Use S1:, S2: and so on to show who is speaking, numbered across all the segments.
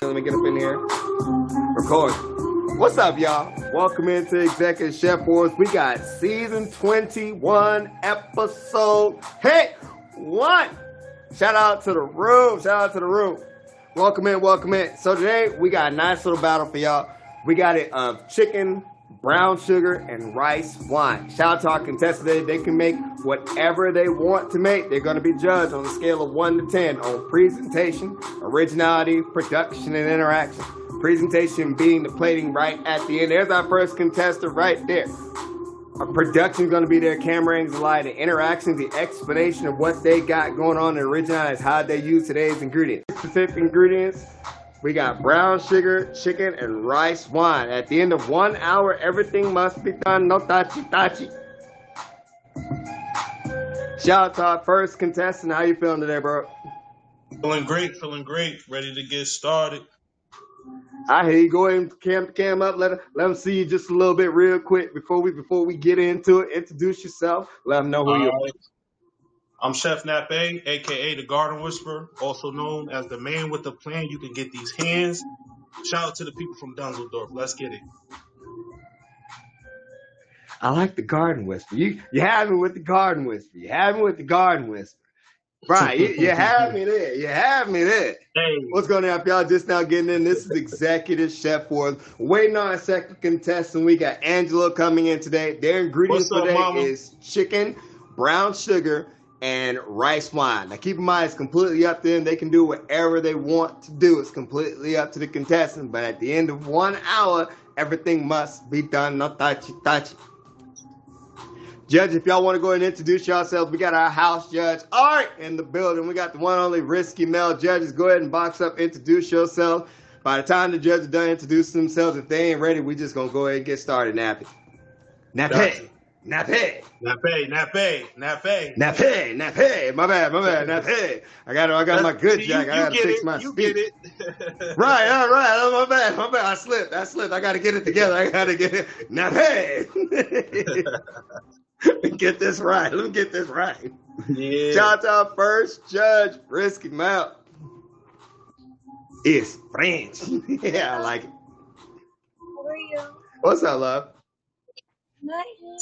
S1: Let me get up in here. Record. What's up, y'all? Welcome into Executive Chef Wars. We got season 21 episode. Hey, one. Shout out to the room. Shout out to the room. Welcome in, welcome in. So today we got a nice little battle for y'all. We got it of chicken, brown sugar, and rice wine. Shout out to our contestants today. They can make whatever they want to make. They're going to be judged on a scale of 1 to 10 on presentation, originality, production, and interaction. Presentation being the plating right at the end. There's our first contestant right there. Our production is going to be there. Camera angles, light, the interaction, the explanation of what they got going on, and originality is how they use today's ingredients. Specific ingredients. We got brown sugar, chicken, and rice wine. At the end of 1 hour, everything must be done. No tachi tachi. Shout out to our first contestant. How you feeling today, bro?
S2: Feeling great. Ready to get started.
S1: I hear you. Go ahead and cam the cam up. Let them see you just a little bit real quick before we get into it. Introduce yourself. Let them know who you are.
S2: I'm Chef Nape, a.k.a. the Garden Whisperer, also known as the man with the plan. You can get these hands. Shout out to the people from Dunzeldorf. Let's get it.
S1: I like the Garden Whisperer. You have me with the Garden Whisperer. You have me with the Garden Whisperer. Right, you have me there. You have me there. Hey. What's going on, y'all? Just now getting in. This is Executive Chef Wars. Waiting on a second contestant. We got Angela coming in today. Their ingredients today is chicken, brown sugar, and rice wine. Now keep in mind, it's completely up to them. They can do whatever they want to do. It's completely up to the contestant. But at the end of 1 hour, everything must be done. No tachi tachi. Judge, if y'all want to go ahead and introduce yourselves, we got our house judge Art in the building. We got the one only risky male judges. Go ahead and box up, introduce yourself. By the time the judges are done introducing themselves, if they ain't ready, we just gonna go ahead and get started. Nappy. Nappy. Nappy. My bad. Nappy. I got my good jack. I gotta fix my speech. You get it. Right, all right. Oh, my bad. I slipped. I gotta get it together. Nappy. Let me get this right. Yeah. Shout out to our first judge, Risky Mount. It's French. Yeah, I like it.
S3: How are you?
S1: What's up, love?
S3: Nothing.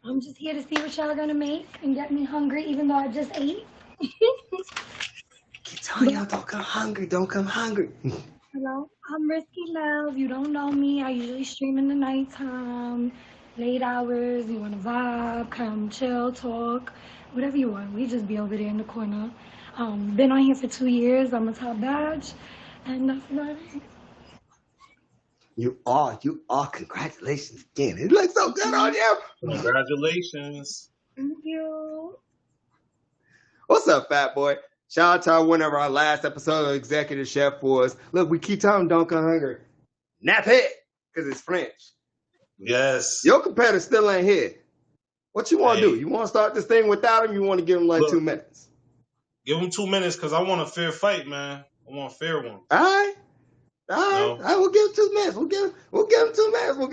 S3: I'm just here to see what y'all gonna make and get me hungry, even though I just ate.
S1: Keep telling y'all, don't come hungry.
S3: Hello, I'm Risky Love. You don't know me. I usually stream in the nighttime. Late hours, you want to vibe, come chill, talk, whatever you want. We just be over there in the corner. Been on here for 2 years. I'm a top badge, and that's about it.
S1: You are. Congratulations again. It looks so good on you.
S2: Congratulations.
S3: Thank you.
S1: What's up, fat boy? Shout out to our winner of our last episode of Executive Chef Wars. Look, we keep telling them don't come hungry. Nap it, because it's French.
S2: Yes.
S1: Your competitor still ain't here. What you want to do? You want to start this thing without him? You want to give him 2 minutes?
S2: Give him 2 minutes because I want a fair fight, man. I want a fair one.
S1: All right. We'll give him 2 minutes. We'll give him 2 minutes. I'm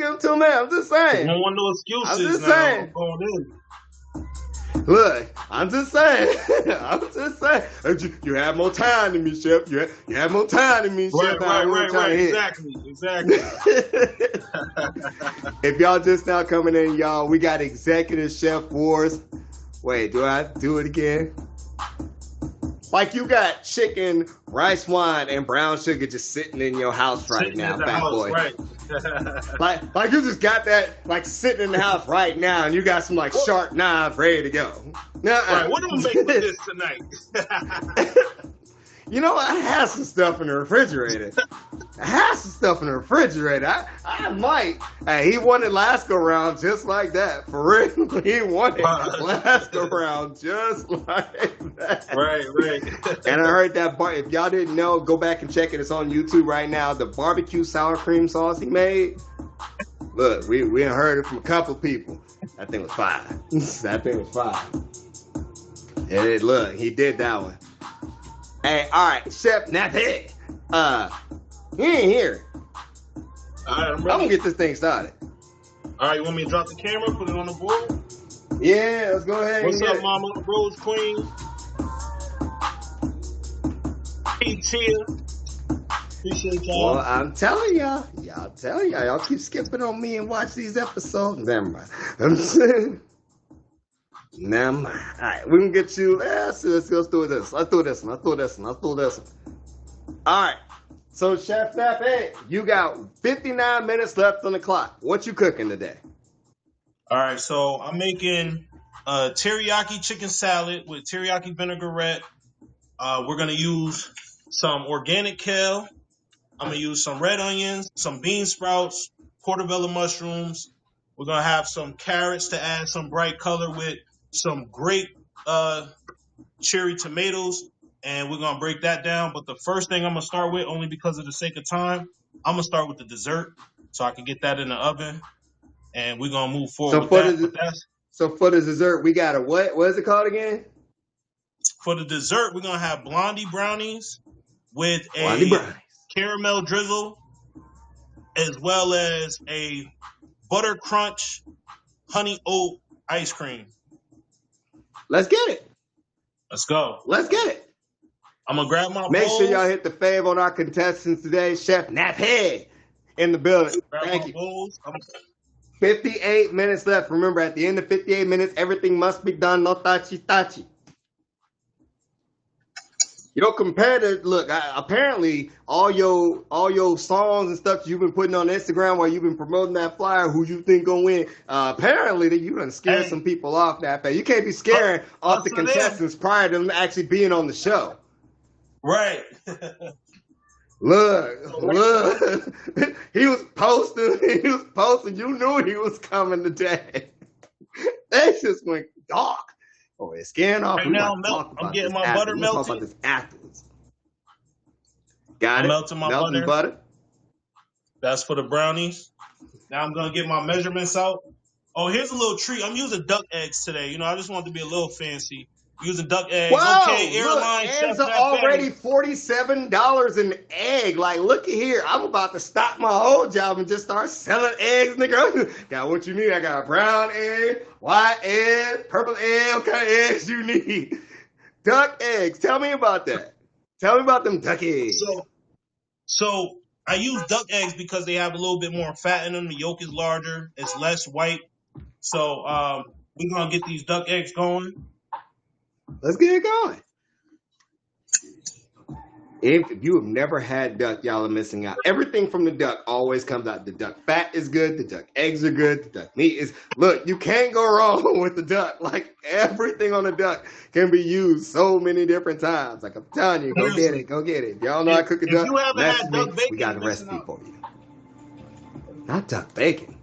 S1: just saying.
S2: I don't want no excuses.
S1: I'm just
S2: now.
S1: saying.
S2: I'm going in.
S1: Look, I'm just saying. You have more time than me, Chef. You have more time than me, Chef.
S2: Right. Exactly.
S1: If y'all just now coming in, y'all, we got Executive Chef Wars. Wait, do I do it again? Like you got chicken, rice wine, and brown sugar just sitting in your house right now, fat boy.
S2: Right.
S1: like you just got that sitting in the house right now, and you got some sharp knives ready to go.
S2: Right. What do we make with this tonight?
S1: You know, I have some stuff in the refrigerator. I might. Hey, he won it last go round just like that. For real. He won it last go round just like that.
S2: Right.
S1: And I heard that, if y'all didn't know, go back and check it. It's on YouTube right now. The barbecue sour cream sauce he made. Look, we heard it from a couple people. That thing was fire. And look, he did that one. Hey, all right, Chef Nappy. He ain't here.
S2: All right, I'm
S1: gonna get this thing started.
S2: All right, you want me to drop the camera, put it on the board?
S1: Yeah, let's go ahead.
S2: What's up, Mama? Rose Queen. Peach here. Appreciate
S1: Well,
S2: y'all.
S1: I'm telling y'all keep skipping on me and watch these episodes. Never mind. I'm saying, never mind. All right, we can get you. Let's do this. Let's do this one. All right. So, Chef Snap, hey, you got 59 minutes left on the clock. What you cooking today?
S2: All right, so I'm making a teriyaki chicken salad with teriyaki vinaigrette. We're gonna use some organic kale. I'm gonna use some red onions, some bean sprouts, portobello mushrooms. We're gonna have some carrots to add some bright color with some great cherry tomatoes, and we're gonna break that down. But the first thing I'm gonna start with, only because of the sake of time, I'm gonna start with the dessert so I can get that in the oven, and we're gonna move forward
S1: So
S2: with
S1: for
S2: that. But
S1: the
S2: that's
S1: for the dessert, we got a what? What is it called again?
S2: for the dessert. We're gonna have blondie brownies with
S1: Blondie
S2: a
S1: brownies.
S2: caramel drizzle, as well as a butter crunch honey oat ice cream.
S1: Let's get it.
S2: Let's go.
S1: Let's get it.
S2: I'm gonna grab my
S1: Make sure y'all
S2: bowls.
S1: hit the fave on our contestants today. Chef Naphead in the building.
S2: Grab
S1: Thank
S2: my
S1: you.
S2: bowls.
S1: 58 minutes left. Remember, at the end of 58 minutes, everything must be done. No tachi. Your competitor, look, apparently all your songs and stuff you've been putting on Instagram while you've been promoting that flyer, who you think gonna win, apparently that you done scared some people off that way. You can't be scaring off the contestants prior to them actually being on the show.
S2: Right.
S1: Look. He was posting. You knew he was coming today. They just went dark. Oh, it's scaring off.
S2: Right now, I'm getting my butter melted.
S1: We'll talk about this afterwards. Got it.
S2: Melting my butter. That's for the brownies. Now I'm gonna get my measurements out. Oh, here's a little treat. I'm using duck eggs today. I just wanted to be a little fancy. Using duck eggs.
S1: Wow,
S2: okay, airline
S1: look,
S2: chef
S1: eggs are already $47 an egg. Like, look at here. I'm about to stop my whole job and just start selling eggs, nigga. Got what you need. I got a brown egg, white egg, purple egg. What kind of eggs you need? Duck eggs. Tell me about that. Tell me about them duck eggs.
S2: So I use duck eggs because they have a little bit more fat in them. The yolk is larger. It's less white. So we're gonna get these duck eggs going.
S1: Let's get it going. If you have never had duck, y'all are missing out. Everything from the duck always comes out. The duck fat is good. The duck eggs are good. The duck meat is... Look, you can't go wrong with the duck. Like, everything on the duck can be used so many different times. Like, I'm telling you, go get it. Y'all know I cook a duck.
S2: If you haven't had duck bacon,
S1: we got a recipe for you. Not duck bacon.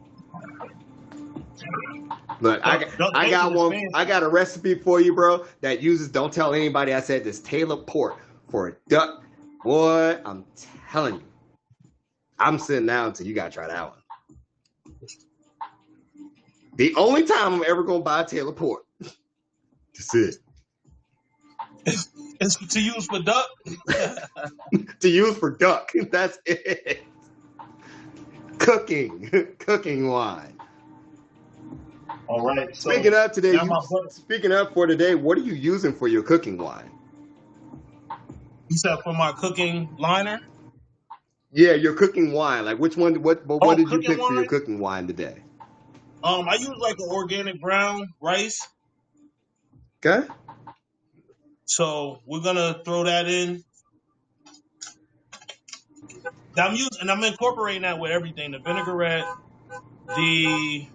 S1: Look, I got a recipe for you, bro, that uses, don't tell anybody I said this, Taylor pork for a duck. Boy, I'm telling you. I'm sitting down until you got to try that one. The only time I'm ever going to buy Taylor pork. That's it.
S2: It's to use for duck?
S1: To use for duck. That's it. Cooking wine.
S2: All right. So
S1: speaking of for today, what are you using for your cooking wine?
S2: You said for my cooking liner?
S1: Yeah, your cooking wine. Like which one? What did you pick for your cooking wine today?
S2: I use like an organic brown rice.
S1: Okay.
S2: So we're gonna throw that in. I'm incorporating that with everything: the vinaigrette, the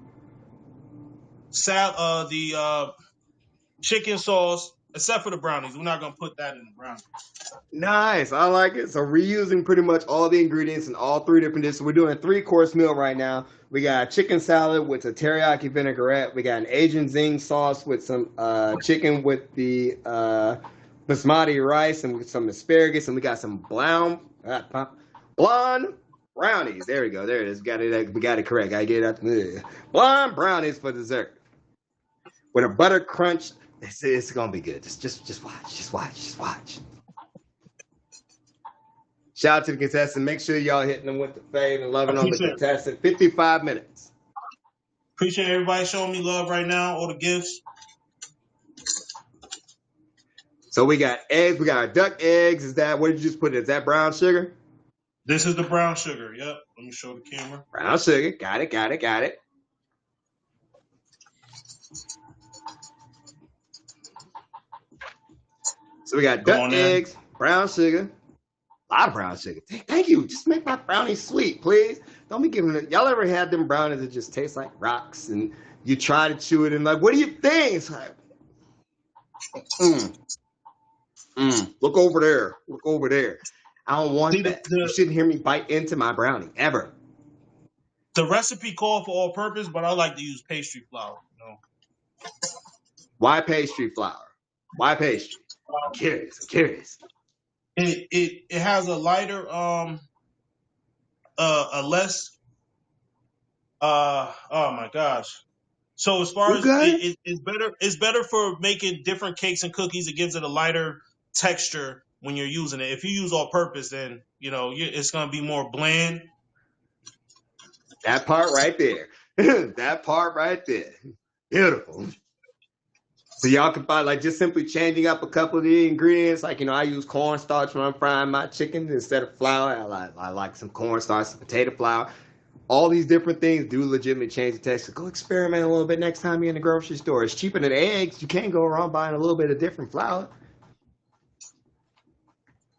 S2: chicken sauce, except for the brownies. We're not gonna put that in the brownies.
S1: Nice, I like it. So reusing pretty much all the ingredients in all three different dishes. We're doing a 3-course meal right now. We got a chicken salad with a teriyaki vinaigrette. We got an Asian zing sauce with some chicken with the basmati rice and with some asparagus, and we got some blonde brownies. There we go. There it is. We got it correct. I get it out. Blonde brownies for dessert with a butter crunch. It's gonna be good. Just watch. Shout out to the contestant. Make sure y'all hitting them with the fave and loving on the contestant. 55 minutes.
S2: Appreciate everybody showing me love right now. All the gifts.
S1: So we got eggs. We got our duck eggs. What did you just put in? Is that brown sugar?
S2: This is the brown sugar. Yep. Let me show the camera.
S1: Brown sugar. Got it, got it, got it. So we got duck eggs, brown sugar, a lot of brown sugar. Thank you. Just make my brownies sweet, please. Don't be giving it. Y'all ever had them brownies that just taste like rocks and you try to chew it and like, what do you think? It's like, look over there. Look over there. I don't want that. You shouldn't hear me bite into my brownie ever.
S2: The recipe called for all purpose, but I like to use pastry flour. You know?
S1: Why pastry flour? Why pastry? I'm curious.
S2: It has a lighter, a less, oh my gosh. So as far as it's better for making different cakes and cookies. It gives it a lighter texture when you're using it. If you use all purpose, then it's gonna be more bland.
S1: That part right there. That part right there. Beautiful. So y'all can buy like just simply changing up a couple of the ingredients. Like, I use cornstarch when I'm frying my chicken instead of flour. I like some cornstarch, some potato flour. All these different things do legitimately change the texture. Go experiment a little bit next time you're in the grocery store. It's cheaper than eggs. You can't go wrong buying a little bit of different flour.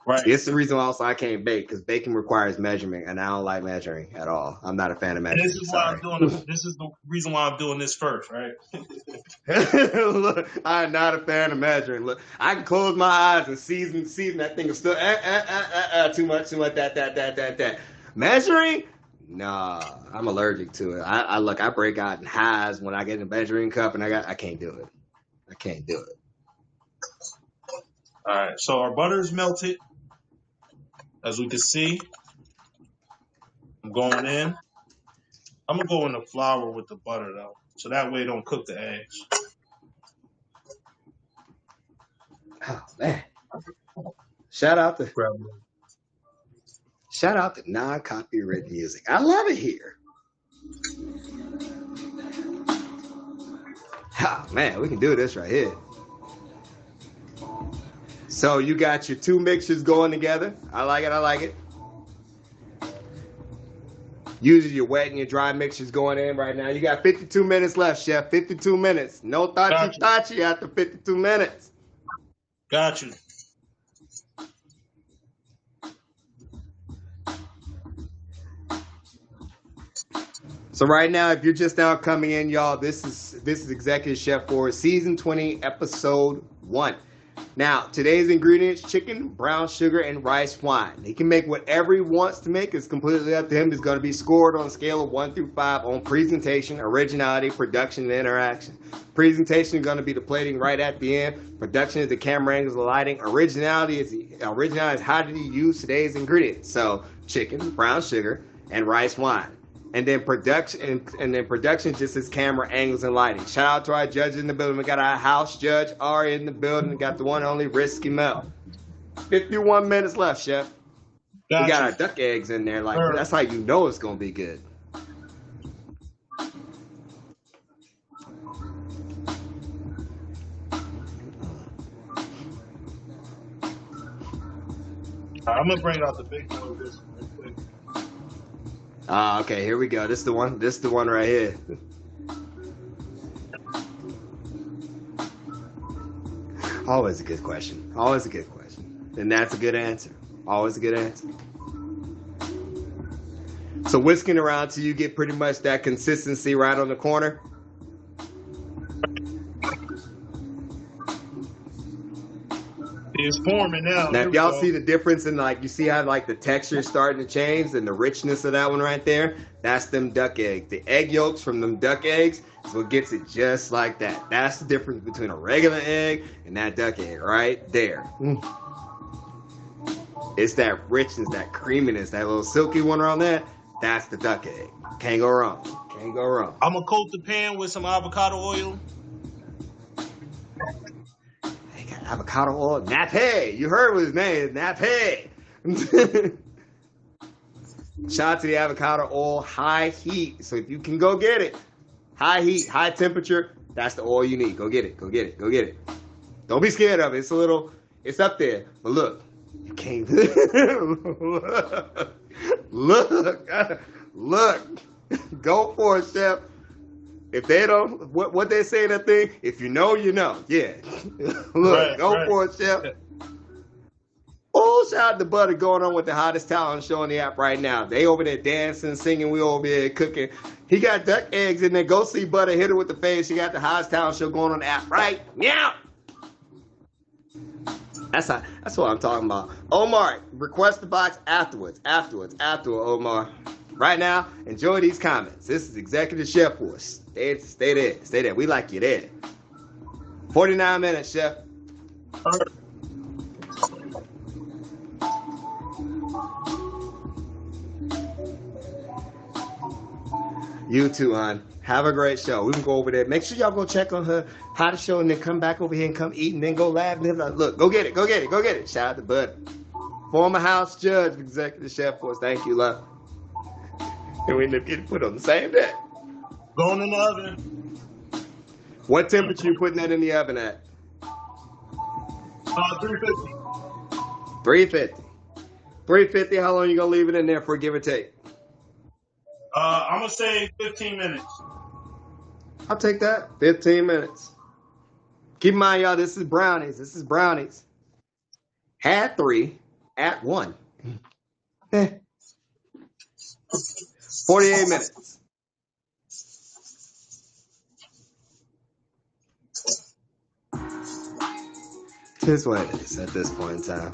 S2: Right.
S1: It's the reason also I can't bake, because baking requires measurement, and I don't like measuring at all. I'm not a fan of measuring.
S2: This is why I'm doing this. This is the reason why I'm doing this first, right?
S1: Look, I'm not a fan of measuring. Look, I can close my eyes and season that thing is still too much, that. Measuring? Nah, I'm allergic to it. I break out in highs when I get in a measuring cup, and I can't do it. I can't do it.
S2: All right, so our butter is melted. As we can see, I'm going in. I'm going to go in the flour with the butter, though, so that way it don't cook the eggs.
S1: Oh, man. Shout out to non-copyright music. I love it here. Oh, man, we can do this right here. So you got your two mixtures going together. I like it. Usually your wet and your dry mixtures going in right now. You got 52 minutes left, Chef. 52 minutes. No tachi after 52 minutes.
S2: Got you.
S1: So right now, if you're just now coming in, y'all, this is Executive Chef for Season 20, Episode 1. Now, today's ingredients: chicken, brown sugar, and rice wine. He can make whatever he wants to make. It's completely up to him. It's going to be scored on a scale of 1 through 5 on presentation, originality, production, and interaction. Presentation is going to be the plating right at the end. Production is the camera angles, the lighting. Originality is how did he use today's ingredients? So, chicken, brown sugar, and rice wine. And then production just is camera angles and lighting. Shout out to our judges in the building. We got our house judge Ari in the building. We got the one and only Risky Mel. 51 minutes left, Chef. We got our duck eggs in there. Like that's how you know it's gonna be good.
S2: I'm gonna bring out the big one of this real quick.
S1: Okay, here we go. This is the one. This is the one right here. Always a good question. Always a good question. And that's a good answer. Always a good answer. So whisking around till you get pretty much that consistency right on the corner.
S2: It's forming now.
S1: Now, if y'all see the difference in, like, you see how, like, the texture is starting to change and the richness of that one right there? That's them duck eggs. The egg yolks from them duck eggs is what gets it just like that. That's the difference between a regular egg and that duck egg right there. It's that richness, that creaminess, that little silky one around there. That's the duck egg. Can't go wrong. Can't go wrong.
S2: I'm going to coat the pan with some avocado oil.
S1: Avocado oil, Nape. You heard what his name is, Nape. Shout out to the avocado oil, high heat. So if you can go get it, high heat, high temperature, that's the oil you need. Go get it. Go get it. Go get it. Don't be scared of it. It's up there. But look, you can't. look. Go for it, Chef. If they don't, what they say that thing, if you know, you know. Yeah. Look, go for it, Chef. Oh, shout out to Butter going on with the hottest talent show on the app right now. They over there dancing, singing, we over there cooking. He got duck eggs in there. Go see Butter, hit her with the face. She got the hottest talent show going on the app right now. That's what I'm talking about. Omar, request the box afterwards, Omar. Right now, enjoy these comments. This is Executive Chef Force. Stay there. We like you there. 49 minutes, Chef. You too, hon. Have a great show. We can go over there. Make sure y'all go check on her hottest show and then come back over here and come eat and then go laugh. Look, go get it. Shout out to Bud. Former house judge, Executive Chef Force. Thank you, love. And we end up getting put on the same day.
S2: Going in the oven.
S1: What temperature you putting that in the oven at?
S2: 350.
S1: 350. 350, how long you going to leave it in there for, give or take?
S2: I'm going to say 15 minutes.
S1: I'll take that. 15 minutes. Keep in mind, y'all, this is brownies. Had 3 at 1. 48 minutes. Here's what it is at this point in time.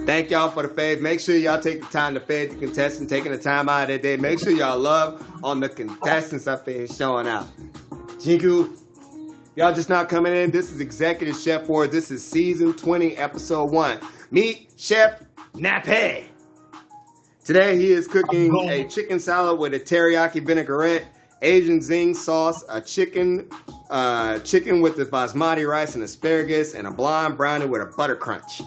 S1: Thank y'all for the fade. Make sure y'all take the time to fade the contestants, taking the time out of their day. Make sure y'all love on the contestants up there showing out. Jinku, y'all just not coming in. This is Executive Chef Force. This is season 20, episode 1. Meet Chef Nape. Today he is cooking a chicken salad with a teriyaki vinaigrette, Asian zing sauce, a chicken with the basmati rice and asparagus, and a blonde brownie with a butter crunch.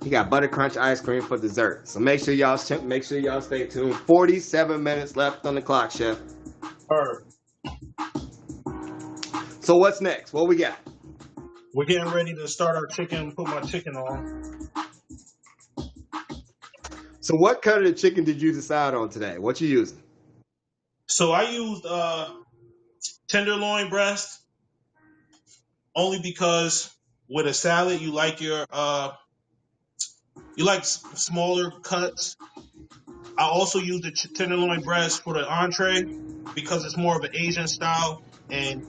S1: He got butter crunch ice cream for dessert. So make sure y'all stay tuned. 47 minutes left on the clock, Chef. So what's next? What we got?
S2: We're getting ready to start our chicken. Put my chicken on.
S1: So what cut of the chicken did you decide on today? What you using?
S2: So I used tenderloin breast only because with a salad you like your smaller cuts. I also use the tenderloin breast for the entree because it's more of an Asian style, and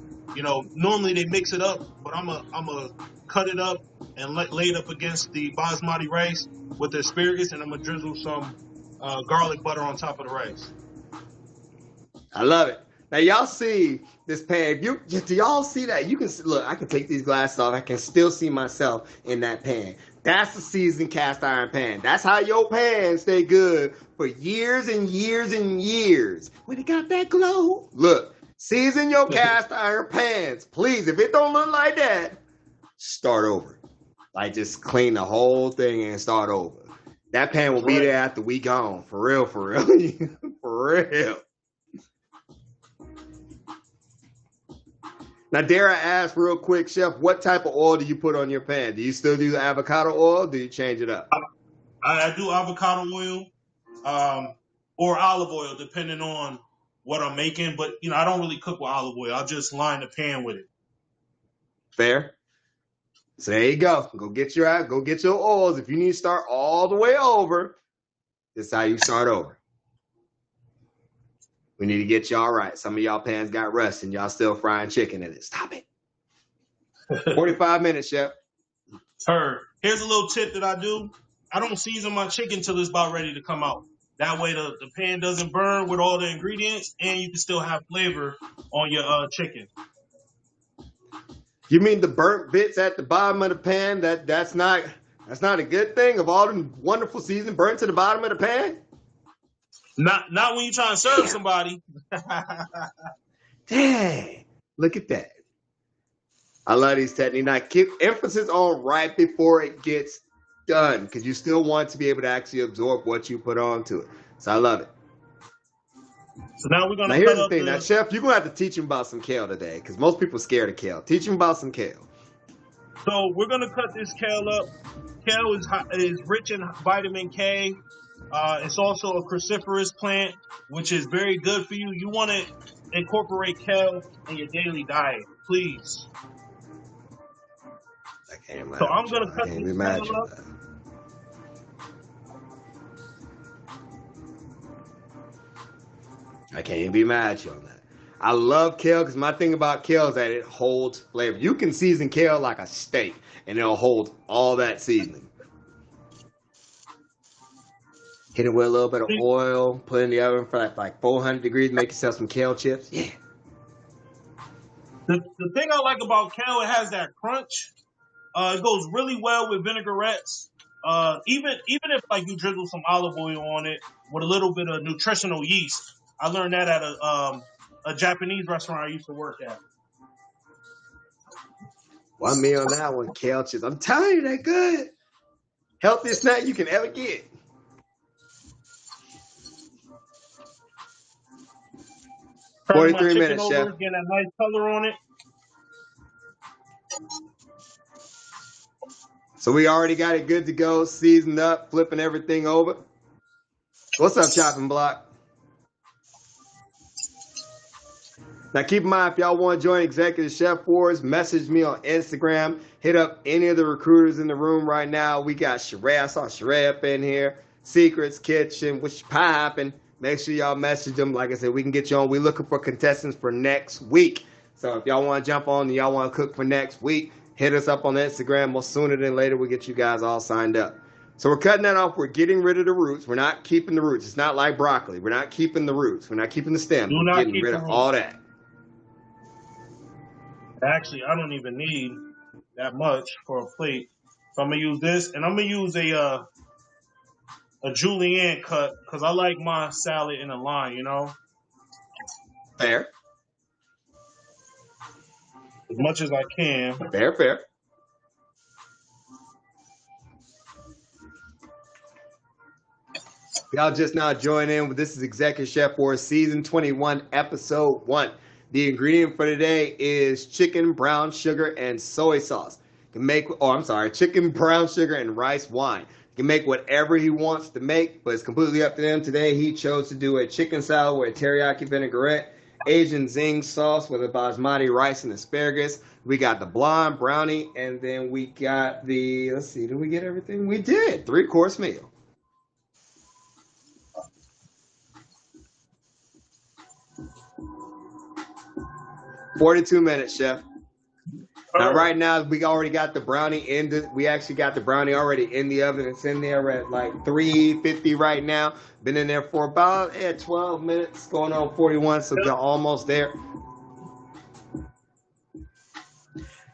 S2: normally they mix it up, but I'm a cut it up and lay it up against the basmati rice with the asparagus, and I'm gonna drizzle some garlic butter on top of the rice.
S1: I love it. Now y'all see this pan. Do y'all see that? You can look. I can take these glasses off. I can still see myself in that pan. That's the seasoned cast iron pan. That's how your pan stay good for years and years and years. When it got that glow. Look, season your cast iron pans, please. If it don't look like that, start over. Like just clean the whole thing and start over. That pan will be there after we gone. For real. For real. Now, dare I ask real quick, Chef, what type of oil do you put on your pan? Do you still do avocado oil or do you change it up?
S2: I do avocado oil or olive oil, depending on what I'm making. But, I don't really cook with olive oil. I'll just line the pan with it.
S1: Fair. So there you go. Go get your oils. If you need to start all the way over, this is how you start over. We need to get y'all right. Some of y'all pans got rust and y'all still frying chicken in it. Stop it. 45 minutes, Chef.
S2: Here's a little tip that I do. I don't season my chicken till it's about ready to come out. That way the pan doesn't burn with all the ingredients and you can still have flavor on your chicken.
S1: You mean the burnt bits at the bottom of the pan? That's not a good thing? Of all the wonderful season burnt to the bottom of the pan?
S2: Not when you're trying to serve somebody.
S1: Dang, look at that. I love these techniques. Now, keep emphasis on right before it gets done because you still want to be able to actually absorb what you put onto it. So I love it.
S2: So now we're going to
S1: here's the thing. Now, Chef, you're going to have to teach him about some kale today because most people are scared of kale. Teach him about some kale.
S2: So we're going to cut this kale up. Kale is rich in vitamin K. It's also a cruciferous plant, which is very good for you. You want to incorporate kale in your daily diet, please.
S1: I can't
S2: So
S1: imagine
S2: I'm
S1: you.
S2: gonna
S1: I
S2: cut
S1: can't even
S2: this kale
S1: imagine
S2: up.
S1: that. I can't even be mad at you on that. I love kale because my thing about kale is that it holds flavor. You can season kale like a steak, and it'll hold all that seasoning. Hit it with a little bit of oil, put it in the oven for like 400 degrees, make yourself some kale chips. Yeah.
S2: The thing I like about kale, it has that crunch. It goes really well with vinaigrettes. Even if like you drizzle some olive oil on it with a little bit of nutritional yeast. I learned that at a Japanese restaurant I used to work at.
S1: One meal on that one, kale chips. I'm telling you, they're good. Healthiest snack you can ever get.
S2: Turning my
S1: 43
S2: chicken
S1: minutes, chef.
S2: over, getting that nice color on it.
S1: So we already got it good to go, seasoned up, flipping everything over. What's up, chopping block? Now keep in mind, if y'all want to join Executive Chef Wars, message me on Instagram. Hit up any of the recruiters in the room right now. We got Sheree. I saw Sheree up in here. Secrets Kitchen, which popping. Make sure y'all message them. Like I said, we can get you on. We're looking for contestants for next week. So if y'all want to jump on and y'all want to cook for next week, hit us up on Instagram. More sooner than later, we'll get you guys all signed up. So we're cutting that off. We're getting rid of the roots. We're not keeping the roots. It's not like broccoli. We're not keeping the roots. We're not keeping the stems.
S2: Do
S1: We're
S2: not
S1: getting
S2: keep
S1: rid
S2: the
S1: of
S2: root.
S1: all that.
S2: Actually, I don't even need that much for a plate. So I'm gonna use this, and I'm gonna use a julienne cut because I like my salad in a line. You know,
S1: Fair.
S2: as much as I can.
S1: Fair, fair. Y'all just now join in. This is Executive Chef Wars Season 21, Episode 1. The ingredient for today is chicken, brown sugar, and soy sauce. You can make, chicken, brown sugar, and rice wine. You can make whatever he wants to make, but it's completely up to them. Today, he chose to do a chicken salad with a teriyaki vinaigrette, Asian zing sauce with a basmati rice and asparagus. We got the blonde brownie, and then we got the, let's see, did we get everything? We did. 3-course meal. 42 minutes, chef. Now, right now, we already got the brownie in the, we actually got the brownie already in the oven. It's in there at like 350 right now. Been in there for about 12 minutes, going on 41, so they're almost there.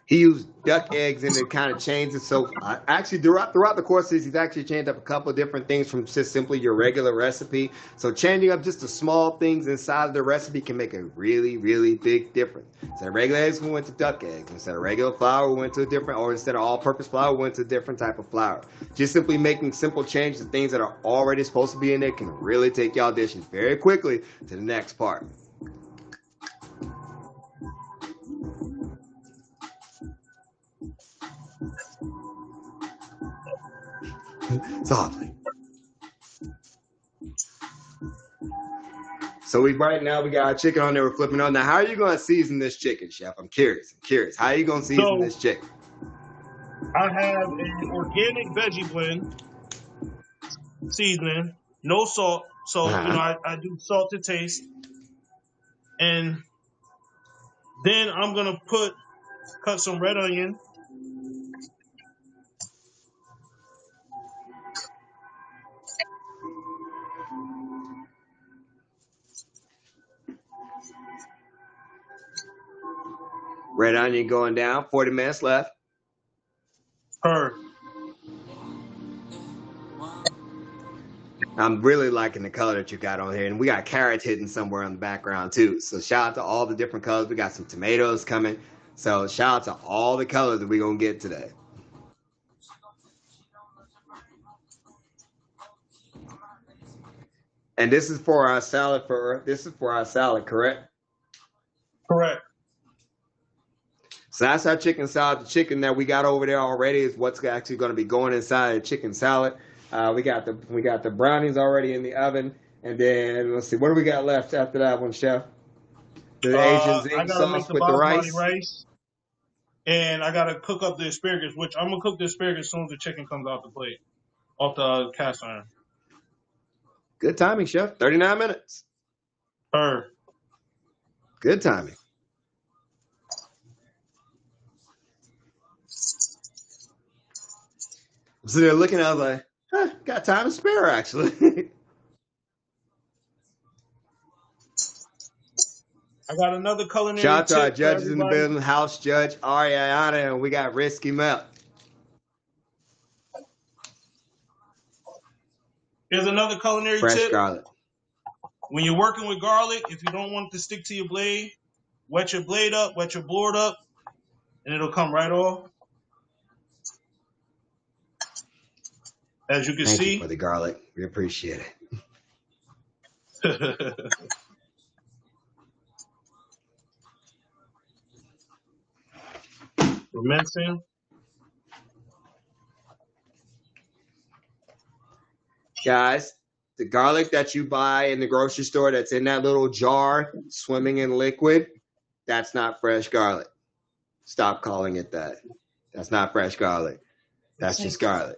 S1: He used duck eggs and it kind of changed it. So actually throughout the course of this, he's actually changed up a couple of different things from just simply your regular recipe. So changing up just the small things inside of the recipe can make a really, really big difference. Instead of regular eggs, we went to duck eggs. Instead of regular flour, we went to a different, or instead of all-purpose flour, we went to a different type of flour. Just simply making simple changes to things that are already supposed to be in there can really take y'all dishes very quickly to the next part. Softly. So we right now we got our chicken on there. We're flipping on. Now, how are you going to season this chicken, chef? I'm curious. How are you going to season this chicken?
S2: I have an organic veggie blend seasoning, no salt. So I do salt to taste, and then I'm gonna cut some red onion.
S1: Red onion going down. 40 minutes left. I'm really liking the color that you got on here. And we got carrots hitting somewhere in the background too. So shout out to all the different colors. We got some tomatoes coming. So shout out to all the colors that we're going to get today. And this is for our salad, correct?
S2: Correct.
S1: So that's our chicken salad. The chicken that we got over there already is what's actually going to be going inside the chicken salad. We got the brownies already in the oven, and then let's see, what do we got left after that one, Chef? The Asian
S2: I
S1: zing
S2: gotta make
S1: sauce
S2: the
S1: with the
S2: basmati
S1: rice.
S2: rice, and I gotta cook up the asparagus, which I'm gonna cook the asparagus as soon as the chicken comes off the plate, off the cast iron.
S1: Good timing, Chef. 39 minutes. Good timing. So they're looking, I was like, got time to spare, actually.
S2: I got another culinary
S1: Shout out to our
S2: tip for
S1: judges in the
S2: everybody.
S1: building, House Judge Ariana, and we got Risky Mel.
S2: Here's another culinary
S1: Fresh
S2: tip.
S1: garlic.
S2: When you're working with garlic, if you don't want it to stick to your blade, wet your blade up, wet your board up, and it'll come right off. As you can
S1: Thank
S2: see.
S1: you for the garlic. We appreciate
S2: it. We're mincing.
S1: Guys, the garlic that you buy in the grocery store that's in that little jar swimming in liquid, that's not fresh garlic. Stop calling it that. That's not fresh garlic. That's just garlic.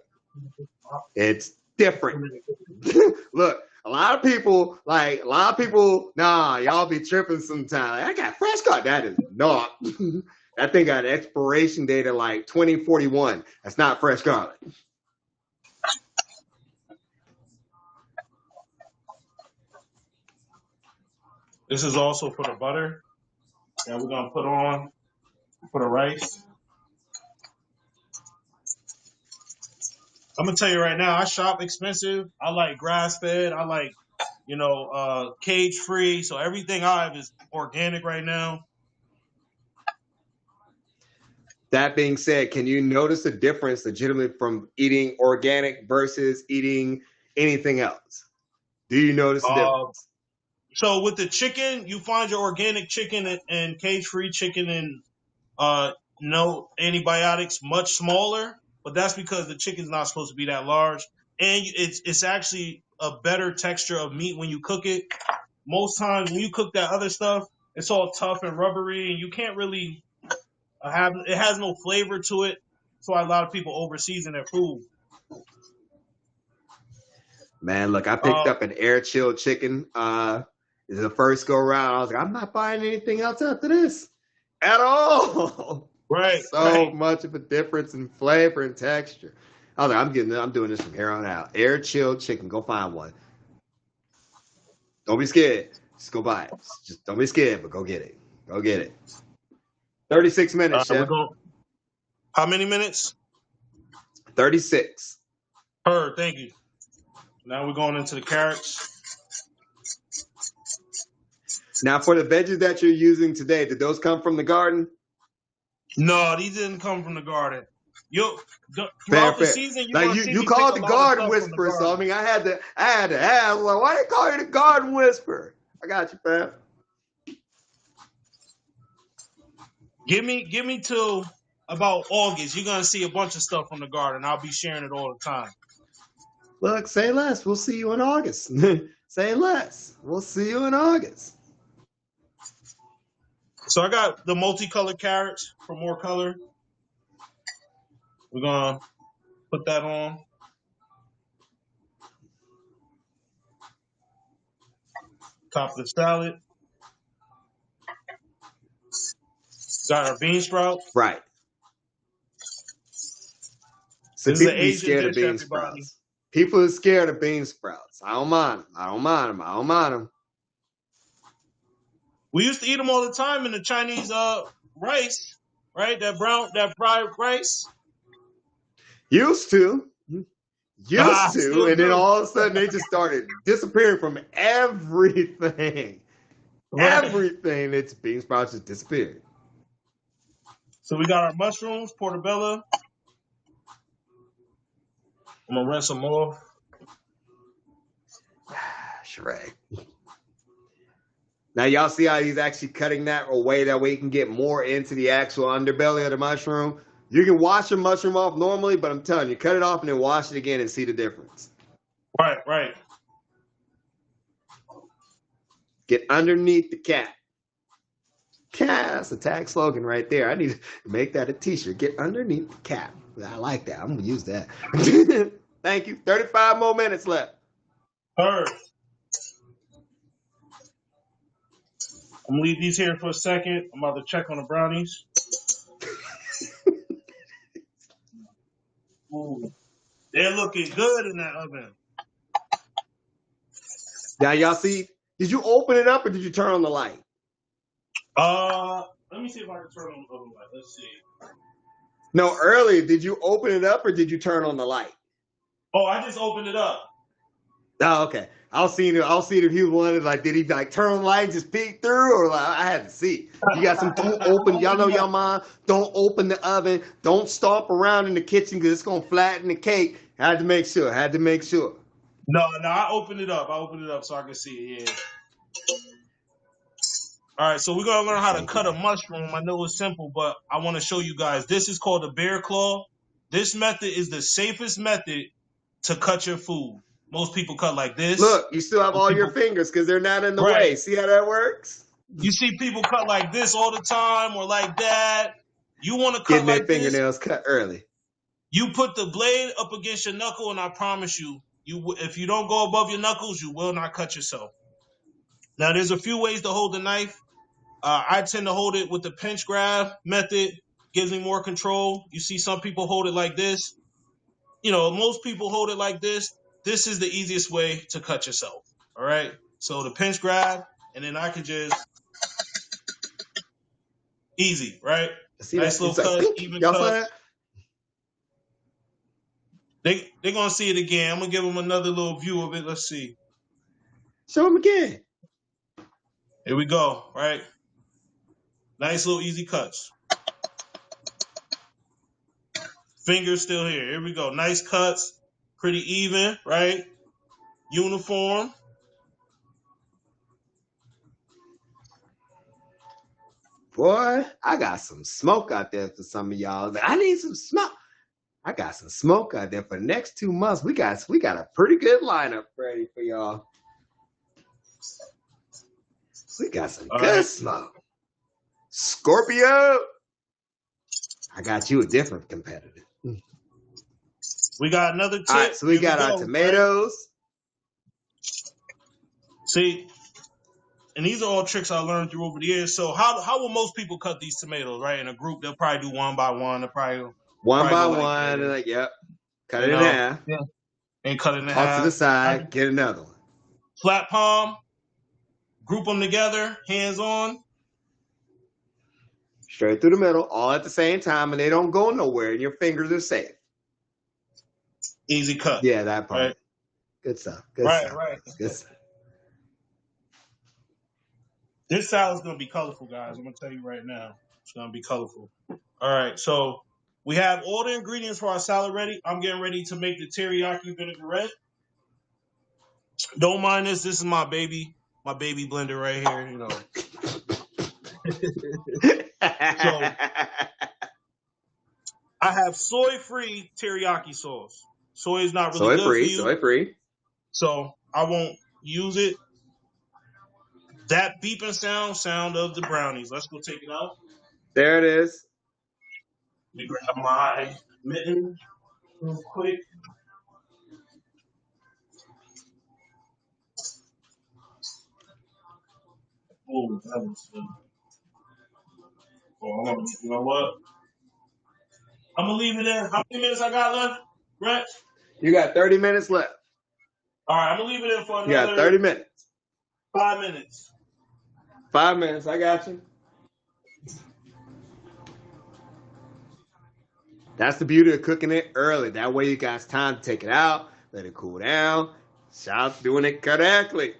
S1: It's different. Look, a lot of people, nah, y'all be tripping sometimes. I got fresh garlic. That is not. That thing got an expiration date of like 2041. That's not fresh garlic.
S2: This is also for the butter that we're gonna put on for the rice. I'm gonna tell you right now, I shop expensive. I like grass fed. I like, cage free. So everything I have is organic right now.
S1: That being said, can you notice a difference legitimately from eating organic versus eating anything else? Do you notice a difference?
S2: So with the chicken, you find your organic chicken and cage-free chicken and no antibiotics much smaller, but that's because the chicken's not supposed to be that large, and it's actually a better texture of meat when you cook it. Most times when you cook that other stuff, it's all tough and rubbery, and you can't really it has no flavor to it. That's why a lot of people over-season their food.
S1: Man, look, I picked up an air chilled chicken. This is the first go around. I was like, I'm not buying anything else after this at all.
S2: Right.
S1: So much of a difference in flavor and texture. I was like, I'm doing this from here on out. Air chilled chicken. Go find one. Don't be scared. Just go buy it. Just don't be scared, but go get it. Go get it. 36 minutes, Chef.
S2: How many minutes?
S1: 36.
S2: Thank you. Now we're going into the carrots.
S1: Now, for the veggies that you're using today, did those come from the garden?
S2: No, these didn't come from the garden. Throughout the season,
S1: you called the garden whisperer, so I mean, I had to ask, like, why they call you the garden whisperer? I got you, fam.
S2: Give me till about August. You're gonna see a bunch of stuff from the garden. I'll be sharing it all the time.
S1: Look, say less. We'll see you in August. Say less. We'll see you in August.
S2: So I got the multicolored carrots for more color. We're gonna put that on. Top of the salad. Got our bean sprouts.
S1: Right. So people be scared of bean sprouts. People are scared of bean sprouts. I don't mind them.
S2: We used to eat them all the time in the Chinese rice, right? That fried rice.
S1: Used to, and then all of a sudden they just started disappearing from everything. Right. Everything that's bean sprouts just disappeared.
S2: So we got our mushrooms, portobello. I'm gonna rinse them off.
S1: Shrek. Now y'all see how he's actually cutting that away that way he can get more into the actual underbelly of the mushroom. You can wash your mushroom off normally, but I'm telling you, cut it off and then wash it again and see the difference.
S2: Right, right.
S1: Get underneath the cap. That's a tag slogan right there. I need to make that a t-shirt. Get underneath the cap. I like that. I'm going to use that. Thank you. 35 more minutes left.
S2: Heard. I'm going to leave these here for a second. I'm about to check on the brownies. Ooh. They're looking good in that oven.
S1: Now, y'all see, did you open it up or did you turn on the light?
S2: Let me see if I can turn on the oven light. Let's see.
S1: No, earlier, did you open it up or did you turn on the light?
S2: Oh, I just opened it up.
S1: Oh, okay. I'll see if he wanted, like, did he like turn on the light and just peek through, or like, I had to see. You got some, don't open, y'all know y'all mom, don't open the oven, don't stomp around in the kitchen because it's going to flatten the cake. Had to make sure.
S2: No, I opened it up. So I can see it, yeah. All right, so we're going to learn how to cut a mushroom. I know it's simple, but I want to show you guys. This is called a bear claw. This method is the safest method to cut your food. Most people cut like this.
S1: Look, you still have all your fingers because they're not in the way. See how that works?
S2: You see people cut like this all the time or like that. You want to cut
S1: getting
S2: like
S1: their fingernails cut early.
S2: You put the blade up against your knuckle, and I promise you, if you don't go above your knuckles, you will not cut yourself. Now, there's a few ways to hold the knife. I tend to hold it with the pinch grab method. Gives me more control. You see some people hold it like this. You know, most people hold it like this. This is the easiest way to cut yourself. All right? So the pinch grab, and then I can just... Easy, right? Nice little cut, even
S1: Y'all
S2: cut. They're going to see it again. I'm going to give them another little view of it. Let's see.
S1: Show them again.
S2: Here we go, right? Nice little easy cuts. Fingers still here. Here we go. Nice cuts. Pretty even, right? Uniform.
S1: Boy, I got some smoke out there for some of y'all. I need some smoke. I got some smoke out there for the next 2 months. We got a pretty good lineup ready for y'all. We got some good smoke. Scorpio. I got you a different competitor.
S2: We got another tip.
S1: All right, so we got our tomatoes.
S2: See, and these are all tricks I learned through over the years. So how will most people cut these tomatoes, right? In a group, they'll probably do one by one. They'll probably
S1: one by one. Like, yep. Cut it in half.
S2: Yeah. And cut it in
S1: half.
S2: Off
S1: to the side. Get another one.
S2: Flat palm. Group them together. Hands on.
S1: Straight through the middle, all at the same time, and they don't go nowhere, and your fingers are safe.
S2: Easy cut.
S1: Yeah, that part.
S2: Right.
S1: Good stuff. Good stuff.
S2: Right.
S1: Good stuff.
S2: This salad's going to be colorful, guys. I'm going to tell you right now. It's going to be colorful. All right, so we have all the ingredients for our salad ready. I'm getting ready to make the teriyaki vinaigrette. Don't mind this. This is my baby blender right here, you know. So I have soy-free teriyaki sauce. Soy is not really good for you.
S1: Soy-free.
S2: So I won't use it. That beeping sound of the brownies. Let's go take it out.
S1: There it is.
S2: Let me grab my mitten real quick. Oh, that was good. Oh, you know what? I'm going to leave it in. How many minutes I got left, Brett?
S1: You got 30 minutes left.
S2: All right, I'm going to leave it in for another...
S1: You got 30 minutes.
S2: 5 minutes.
S1: 5 minutes, I got you. That's the beauty of cooking it early. That way you guys time to take it out, let it cool down. Shout out to doing it correctly.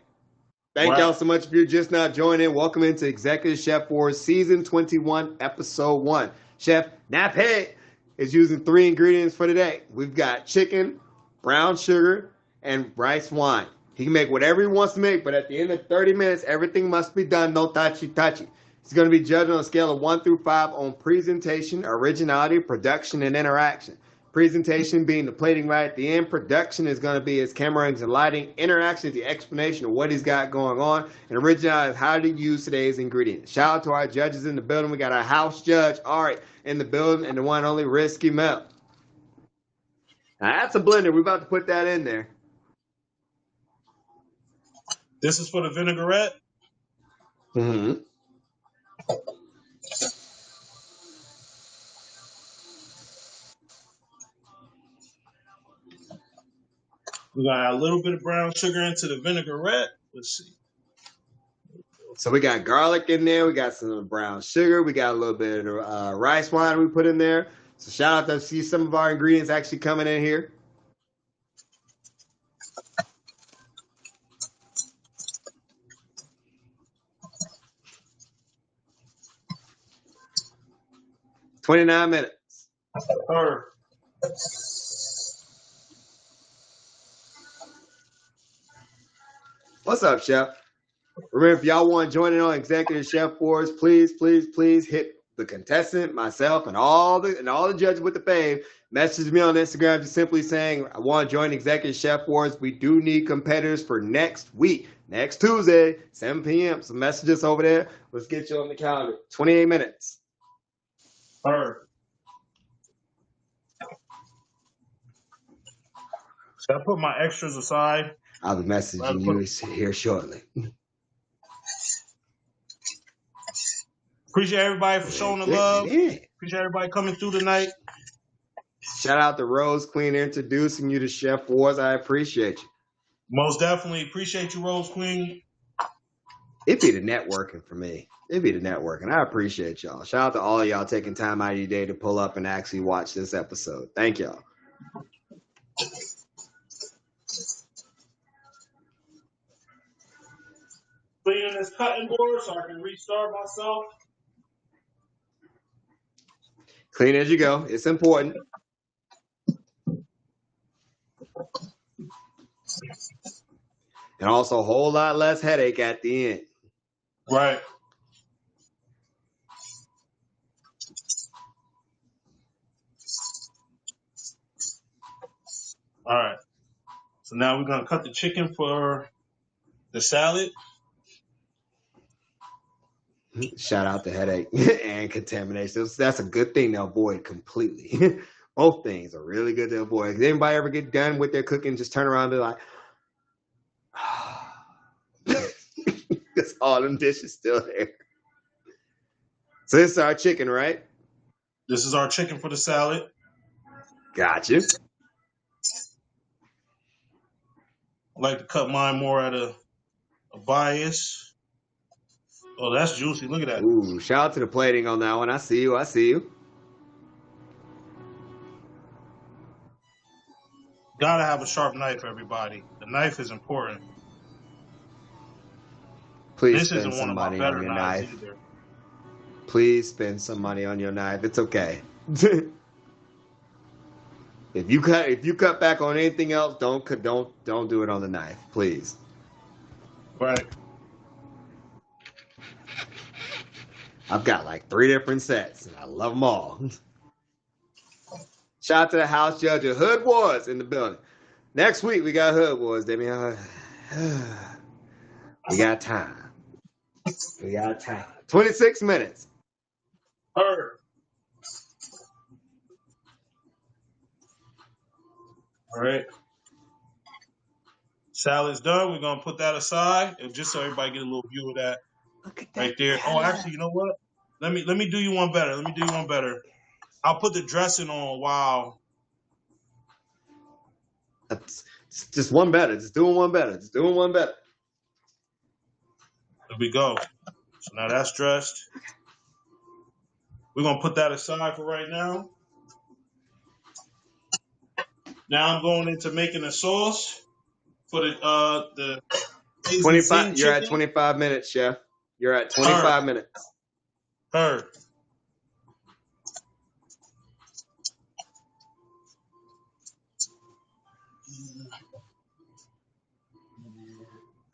S1: Thank y'all so much if you're just now joining. Welcome into Executive Chef Wars Season 21, Episode 1. Chef Naphead is using 3 ingredients for today. We've got chicken, brown sugar, and rice wine. He can make whatever he wants to make, but at the end of 30 minutes, everything must be done. No touchy. It's going to be judged on a scale of 1 through 5 on presentation, originality, production, and interaction. Presentation being the plating right at the end. Production is going to be his camera angles and lighting. Interaction is the explanation of what he's got going on. And originality is how to use today's ingredients. Shout out to our judges in the building. We got our house judge, Art, in the building, and the one and only Risky Mel. Now that's a blender. We're about to put that in there.
S2: This is for the vinaigrette.
S1: Mm-hmm.
S2: We got a little bit of brown sugar into the vinaigrette. Let's see.
S1: So we got garlic in there. We got some brown sugar. We got a little bit of rice wine we put in there. So shout out to see some of our ingredients actually coming in here. "29 minutes. What's up, Chef? Remember, if y'all want to join in on Executive Chef Wars, please hit the contestant, myself, and all the judges with the fame. Message me on Instagram just simply saying I want to join Executive Chef Wars. We do need competitors for next week, next Tuesday, 7 p.m. So message us over there. Let's get you on the calendar. 28 minutes.
S2: Should I put my extras aside?
S1: I'll be messaging you here shortly.
S2: Appreciate everybody for showing the love. Appreciate everybody coming through tonight.
S1: Shout out to Rose Queen introducing you to Chef Wars. I appreciate you.
S2: Most definitely appreciate you, Rose Queen.
S1: It'd be the networking for me. It'd be the networking. I appreciate y'all. Shout out to all of y'all taking time out of your day to pull up and actually watch this episode. Thank y'all.
S2: Cleaning this cutting board so I can restart myself.
S1: Clean as you go. It's important. And also a whole lot less headache at the end.
S2: Right. All right. So now we're going to cut the chicken for the salad.
S1: Shout out to headache and contamination. That's a good thing to avoid completely. Both things are really good to avoid. Does anybody ever get done with their cooking, just turn around and be like, because all them dishes still there. So this is our chicken, right?
S2: This is our chicken for the salad.
S1: Gotcha.
S2: I like to cut mine more at a bias. Oh, that's juicy. Look at that.
S1: Ooh, shout out to the plating on that one. I see you.
S2: Gotta have a sharp knife, everybody. The knife is important.
S1: Please spend some money on your knife.
S2: Either.
S1: Please spend some money on your knife. It's okay. If you cut back on anything else, don't do it on the knife, please.
S2: Right.
S1: I've got like 3 different sets, and I love them all. Shout out to the house judge of Hood Wars in the building. Next week, we got Hood Wars, Damian. We got time. 26 minutes.
S2: Heard. All right. Salad's done. We're going to put that aside, and just so everybody get a little view of that.
S1: Look at that.
S2: Right there. Oh, actually, you know what? Let me do you one better. I'll put the dressing on while.
S1: That's just one better. Just doing one better.
S2: There we go. So now that's dressed. We're going to put that aside for right now. Now I'm going into making a sauce for the
S1: 25. You're at 25 minutes, chef. You're at 25 minutes.
S2: Heard.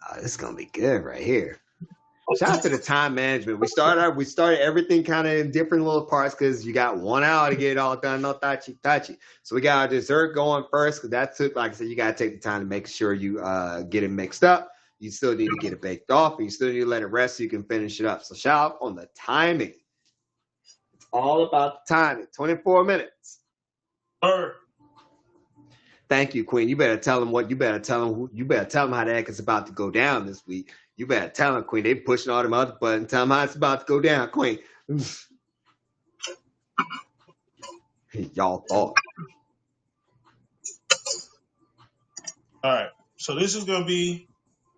S1: Oh, this is gonna be good right here. Shout out to the time management. We started everything kind of in different little parts because you got 1 hour to get it all done. No tachi. So we got our dessert going first because that took, like I said, you got to take the time to make sure you get it mixed up. You still need to get it baked off, and you still need to let it rest so you can finish it up. So shout out on the timing. It's all about the timing. 24 minutes. Thank you, Queen. You better tell them what. You better tell them how the heck it's about to go down this week. You better tell them, Queen. They pushing all them other buttons. Tell them how it's about to go down, Queen. Y'all thought.
S2: All right. So this is gonna be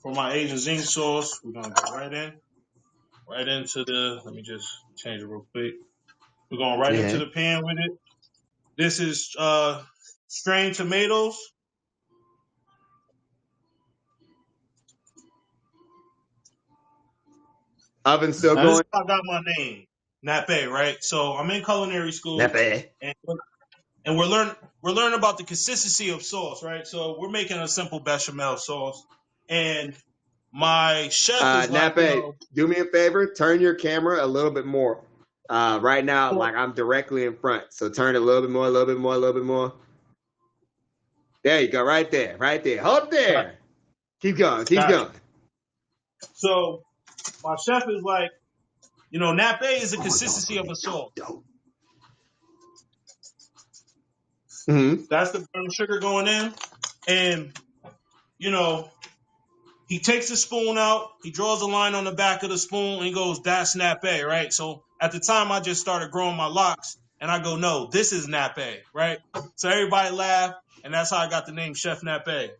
S2: for my Asian zing sauce. We're gonna go right into the. Let me just change it real quick. We're going right into the pan with it. This is strained tomatoes.
S1: Oven still
S2: Now,
S1: going.
S2: this is how I got my name, Nape, right? So I'm in culinary school,
S1: Nape.
S2: and we're learning about the consistency of sauce, right? So we're making a simple bechamel sauce, and my chef is
S1: Nape, do me a favor, turn your camera a little bit more. Right now, like I'm directly in front, so turn it a little bit more, a little bit more, a little bit more. There you go, right there. Hold there. Right. Keep going.
S2: So my chef is like, Nape is the consistency of a sauce.
S1: Mm-hmm.
S2: That's the brown sugar going in, and he takes the spoon out, he draws a line on the back of the spoon, and he goes, "That's Nape," right? So at the time, I just started growing my locks, and I go, "No, this is Nape," right? So everybody laughed, and that's how I got the name Chef Nape.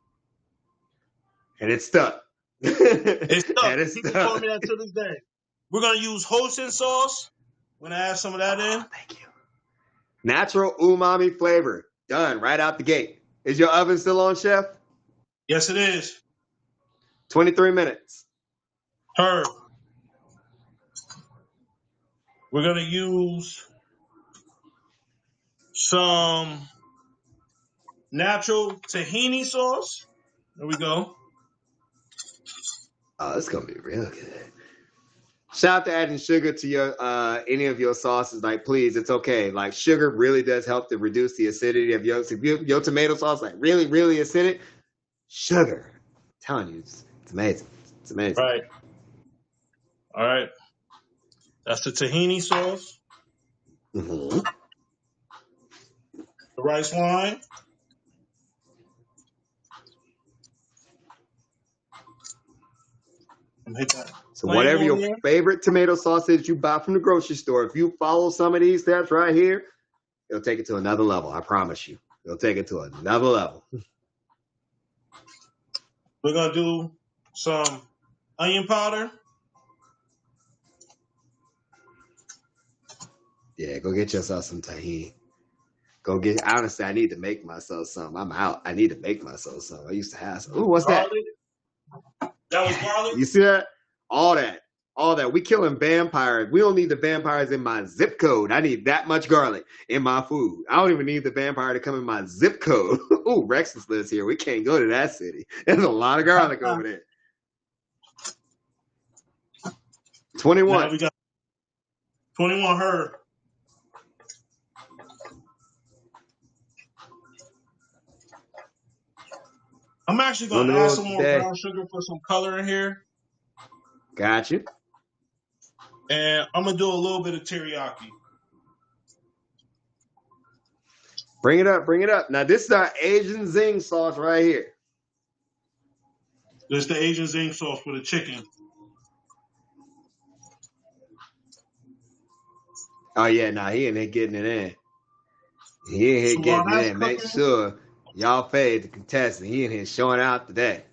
S1: And it's stuck.
S2: It's stuck. People call me that to this day. We're gonna use hoisin sauce. We're gonna add some of that in.
S1: Thank you. Natural umami flavor. Done right out the gate. Is your oven still on, Chef?
S2: Yes, it is.
S1: 23 minutes.
S2: Herb. We're gonna use some natural tahini sauce. There we go.
S1: Oh, it's gonna be real good. Shout out to adding sugar to your any of your sauces. Like, please, it's okay. Like, sugar really does help to reduce the acidity of your tomato sauce. Like, really, really acidic. Sugar, I'm telling you, it's amazing. It's amazing.
S2: Right. All right. That's the tahini sauce.
S1: Mm-hmm.
S2: The rice wine.
S1: So whatever your favorite tomato sauce is you buy from the grocery store, if you follow some of these steps right here, it'll take it to another level. I promise you. It'll take it to another level.
S2: We're going to do some onion powder.
S1: Yeah, go get yourself some tahini. Honestly, I need to make myself some. I'm out. I need to make myself some. I used to have some. Ooh, what's
S2: garlic. That was garlic?
S1: You see that? All that. We killing vampires. We don't need the vampires in my zip code. I need that much garlic in my food. I don't even need the vampire to come in my zip code. Ooh, Rex's lives here. We can't go to that city. There's a lot of garlic over there. 21.
S2: Now we got 21 herb. I'm actually going to add some more brown sugar for some color in here.
S1: Gotcha.
S2: And I'm going to do a little bit of teriyaki.
S1: Bring it up. Now, this is our Asian zing sauce right here.
S2: This is the Asian zing sauce for the chicken.
S1: Oh, yeah. Nah, he in here getting it in. He in here getting it in. Make sure y'all paid the contestant. He in here showing out today.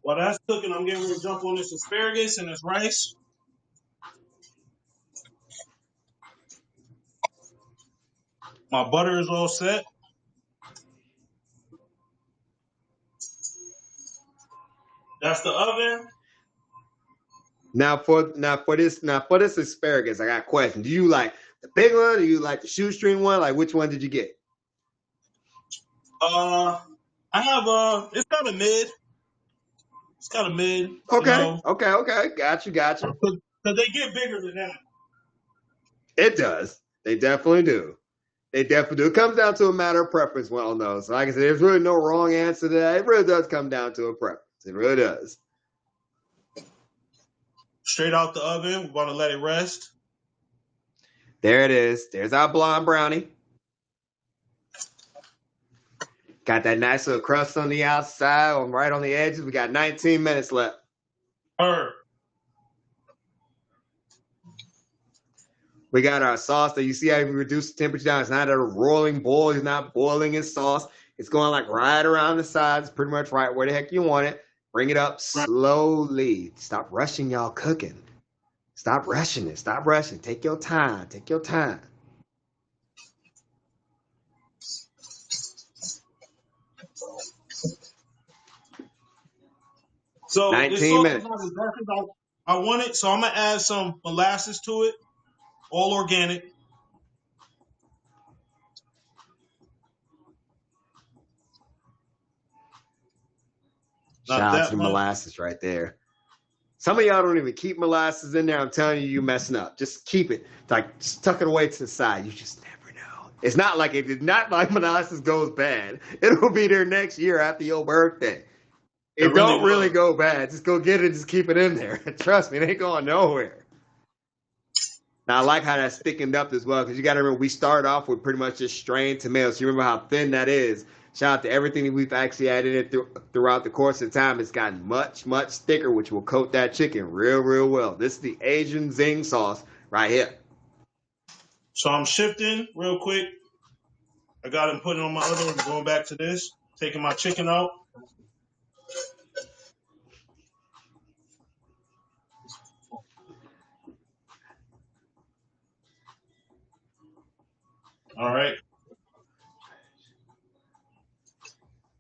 S2: While that's cooking, I'm getting ready to jump on this asparagus and this rice. My butter is all set. That's the oven.
S1: Now for this asparagus, I got a question. Do you like the big one? Do you like the shoestring one? Like, which one did you get?
S2: I have it's kind of mid. It's kind of mid,
S1: Okay. Got you.
S2: because they get bigger than that.
S1: It does. They definitely do. They definitely do. It comes down to a matter of preference, well known. So like I said, there's really no wrong answer to that. It really does come down to a preference. It really does.
S2: Straight out the oven. We want to let it rest.
S1: There it is. There's our blonde brownie. Got that nice little crust on the outside, right on the edges. We got 19 minutes left. We got our sauce that you see how we reduce the temperature down. It's not a rolling boil. It's not boiling in sauce. It's going like right around the sides, pretty much right where the heck you want it. Bring it up slowly. Stop rushing y'all cooking. Stop rushing it. Stop rushing. Take your time. Take your time.
S2: So
S1: 19
S2: this sauce
S1: minutes.
S2: is not as dark as I want it, so I'm gonna add some molasses to it, all organic.
S1: Shout out to the molasses right there. Some of y'all don't even keep molasses in there. I'm telling you, you're messing up. Just keep it. Like, just tuck it away to the side. You just never know. It's not like molasses goes bad. It'll be there next year after your birthday. It don't really go bad. Just go get it and just keep it in there. Trust me, it ain't going nowhere. Now, I like how that's thickened up as well, because you got to remember, we started off with pretty much just strained tomatoes. You remember how thin that is. Shout out to everything that we've actually added in throughout the course of time. It's gotten much, much thicker, which will coat that chicken real, real well. This is the Asian zing sauce right here.
S2: So I'm shifting real quick. I got him putting on my other one, going back to this, taking my chicken out. All right.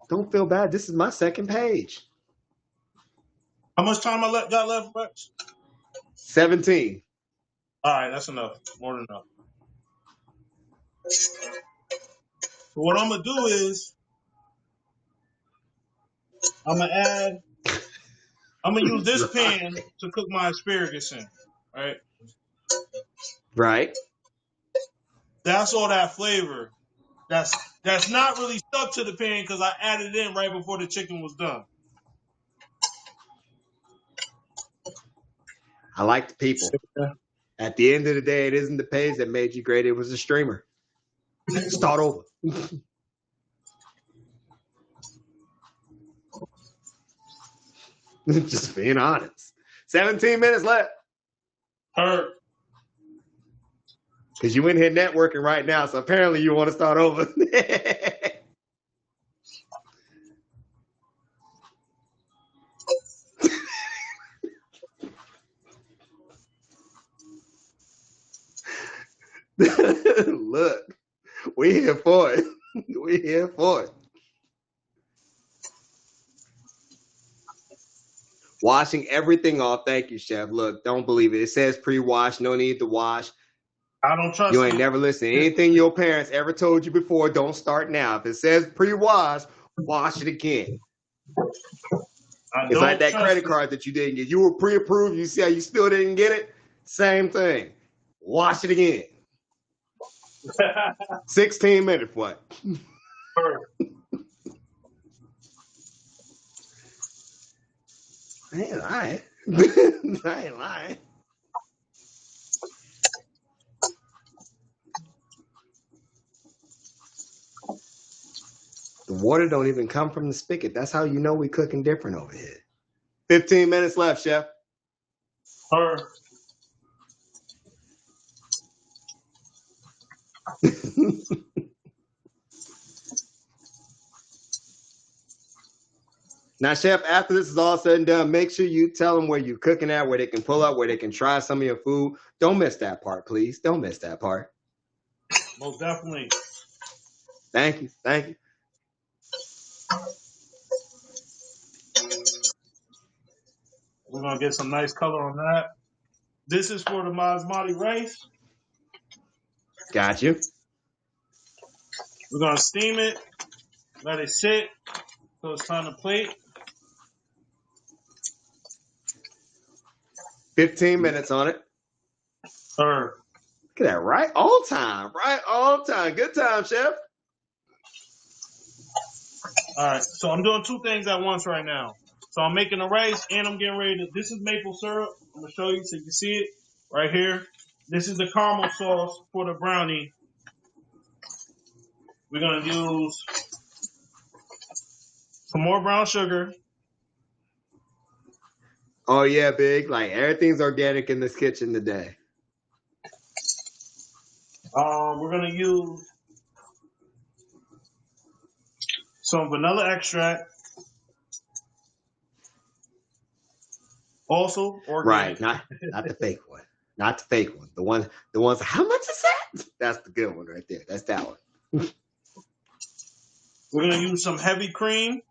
S1: Don't feel bad. This is my second page.
S2: How much time I got left, Rex?
S1: 17.
S2: All right, that's enough. More than enough. So what I'm gonna do is I'm gonna use this pan to cook my asparagus in. Right.
S1: Right.
S2: That's all that flavor. That's not really stuck to the pan because I added it in right before the chicken was done.
S1: I like the people. At the end of the day, it isn't the page that made you great. It was the streamer. Start over. Just being honest. 17 minutes left.
S2: Hurt.
S1: Because you in here networking right now, so apparently you want to start over. Look, we here for it. We here for it. Washing everything off. Thank you, Chef. Look, don't believe it. It says pre-wash. No need to wash.
S2: I don't trust
S1: you. Ain't never listened to anything your parents ever told you before. Don't start now. If it says pre-wash, wash it again. It's like that credit card that you didn't get. You were pre-approved. You see how you still didn't get it? Same thing. Wash it again. 16 minutes, what? I ain't lying. I ain't lying. The water don't even come from the spigot. That's how you know we cooking different over here. 15 minutes left, Chef. Now, Chef, after this is all said and done, make sure you tell them where you're cooking at, where they can pull up, where they can try some of your food. Don't miss that part, please. Don't miss that part.
S2: Most definitely.
S1: Thank you. Thank you.
S2: We're going to get some nice color on that. This is for the basmati rice.
S1: Got you.
S2: We're going to steam it, let it sit, so it's time to plate.
S1: 15 minutes on it.
S2: Sir.
S1: Look at that, right on time. Right on time. Good time, chef.
S2: All right, so I'm doing two things at once right now. So I'm making the rice and I'm getting ready to. This is maple syrup. I'm gonna show you so you can see it right here. This is the caramel sauce for the brownie. We're gonna use some more brown sugar.
S1: Oh yeah, big. Like everything's organic in this kitchen today.
S2: We're gonna use some vanilla extract. Also organic.
S1: Right, not the fake one. Not the fake one. The ones. How much is that? That's the good one right there. That's that one.
S2: We're gonna use some heavy cream.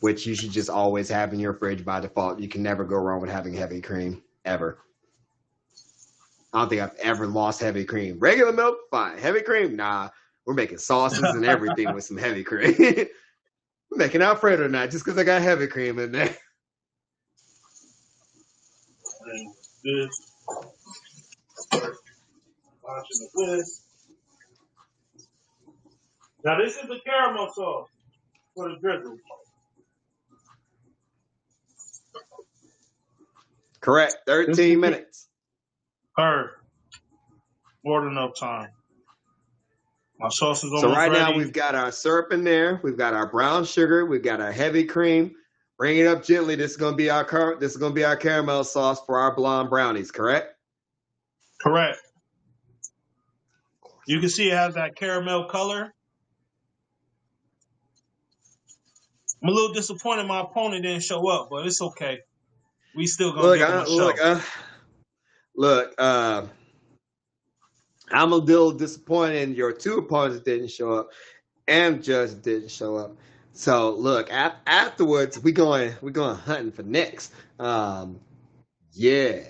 S1: Which you should just always have in your fridge by default. You can never go wrong with having heavy cream, ever. I don't think I've ever lost heavy cream. Regular milk, fine. Heavy cream, nah. We're making sauces and everything with some heavy cream. We're making Alfredo now just because I got heavy cream in there.
S2: Now this is the caramel sauce for the drizzle.
S1: Correct. 13 minutes.
S2: More than enough time. My sauce is almost
S1: So right
S2: ready.
S1: now we've got our syrup in there. We've got our brown sugar. We've got our heavy cream. Bring it up gently. This is gonna be our caramel sauce for our blonde brownies. Correct.
S2: Correct. You can see it has that caramel color. I'm a little disappointed my opponent didn't show up, but it's okay. We still gonna give him a show.
S1: Look, I'm a little disappointed in your two opponents didn't show up, and Judge didn't show up. So look, afterwards we going hunting for next. Yeah.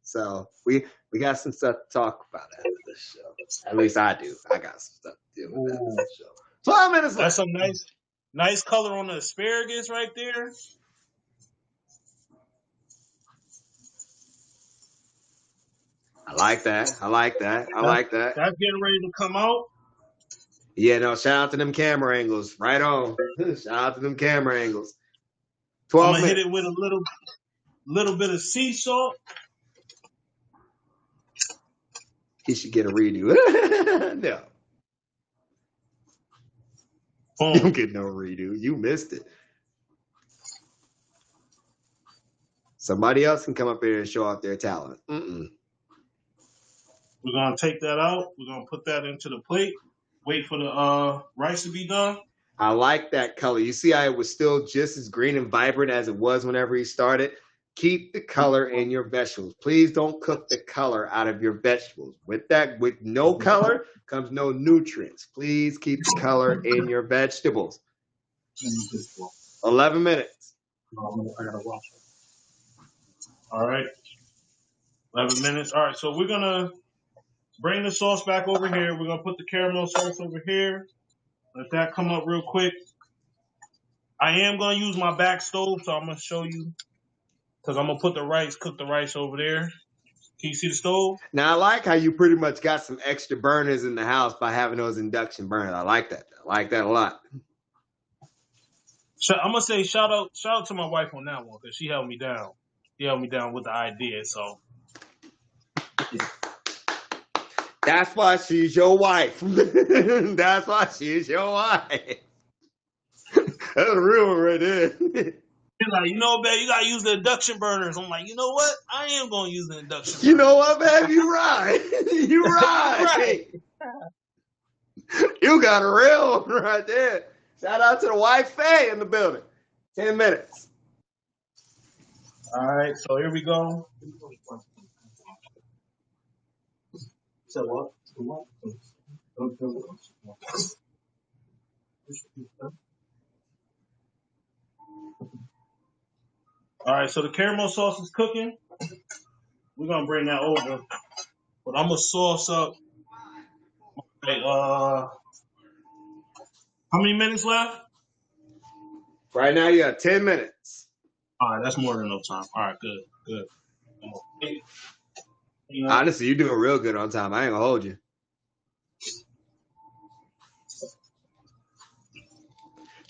S1: So we got some stuff to talk about after this show. At least I do. I got some stuff to do with after this show. 12 minutes left.
S2: That's some nice color on the asparagus right there.
S1: I like that.
S2: That's getting ready to come out.
S1: Yeah, no, shout out to them camera angles. Right on. Shout out to them camera angles. 12
S2: I'm gonna
S1: minutes.
S2: hit it with a little bit of sea salt.
S1: He should get a redo. No. You don't get no redo. You missed it. Somebody else can come up here and show off their talent.
S2: We're going to take that out. We're going to put that into the plate. Wait for the rice to be done.
S1: I like that color. You see how it was still just as green and vibrant as it was whenever he started? Keep the color in your vegetables. Please don't cook the color out of your vegetables. With no color comes no nutrients. Please keep the color in your vegetables. 11 minutes.
S2: I gotta watch it. All right. 11 minutes. All right, so we're going to bring the sauce back over here. We're going to put the caramel sauce over here. Let that come up real quick. I am going to use my back stove, so I'm going to show you. Because I'm going to cook the rice over there. Can you see the stove?
S1: Now, I like how you pretty much got some extra burners in the house by having those induction burners. I like that. I like that a lot.
S2: I'm going to say shout out to my wife on that one because she held me down. She held me down with the idea, so.
S1: That's why she's your wife. That's why she's your wife. That's a real one right there.
S2: She's like, you know, babe, you got to use the induction burners. I'm like, you know what? I am going to use the induction burners.
S1: You know what, babe? You're right. You're right. You got a real one right there. Shout out to the wife, Faye, in the building. 10 minutes.
S2: All right, so here we go. So what? All right, so the caramel sauce is cooking. We're gonna bring that over, but I'm gonna sauce up. Like, how many minutes left?
S1: Right now, you have 10 minutes.
S2: All right, that's more than enough time. All right, good, good. You know,
S1: Honestly, you're doing real good on time. I ain't gonna hold you.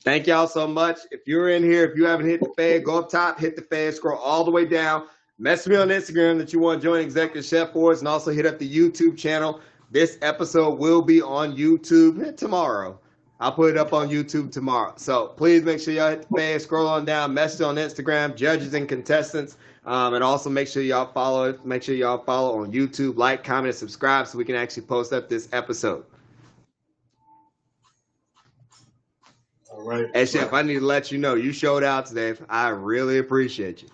S1: Thank y'all so much. If you're in here, if you haven't hit the fade, go up top, hit the fade, scroll all the way down. Message me on Instagram that you want to join Executive Chef Wars, and also hit up the YouTube channel. This episode will be on YouTube tomorrow. I'll put it up on YouTube tomorrow. So please make sure y'all hit the fade, scroll on down, message on Instagram, judges and contestants. And also make sure y'all follow it. Make sure y'all follow on YouTube, like, comment, and subscribe so we can actually post up this episode.
S2: all right.
S1: Hey, Chef, I need to let you know you showed out today. I really appreciate you.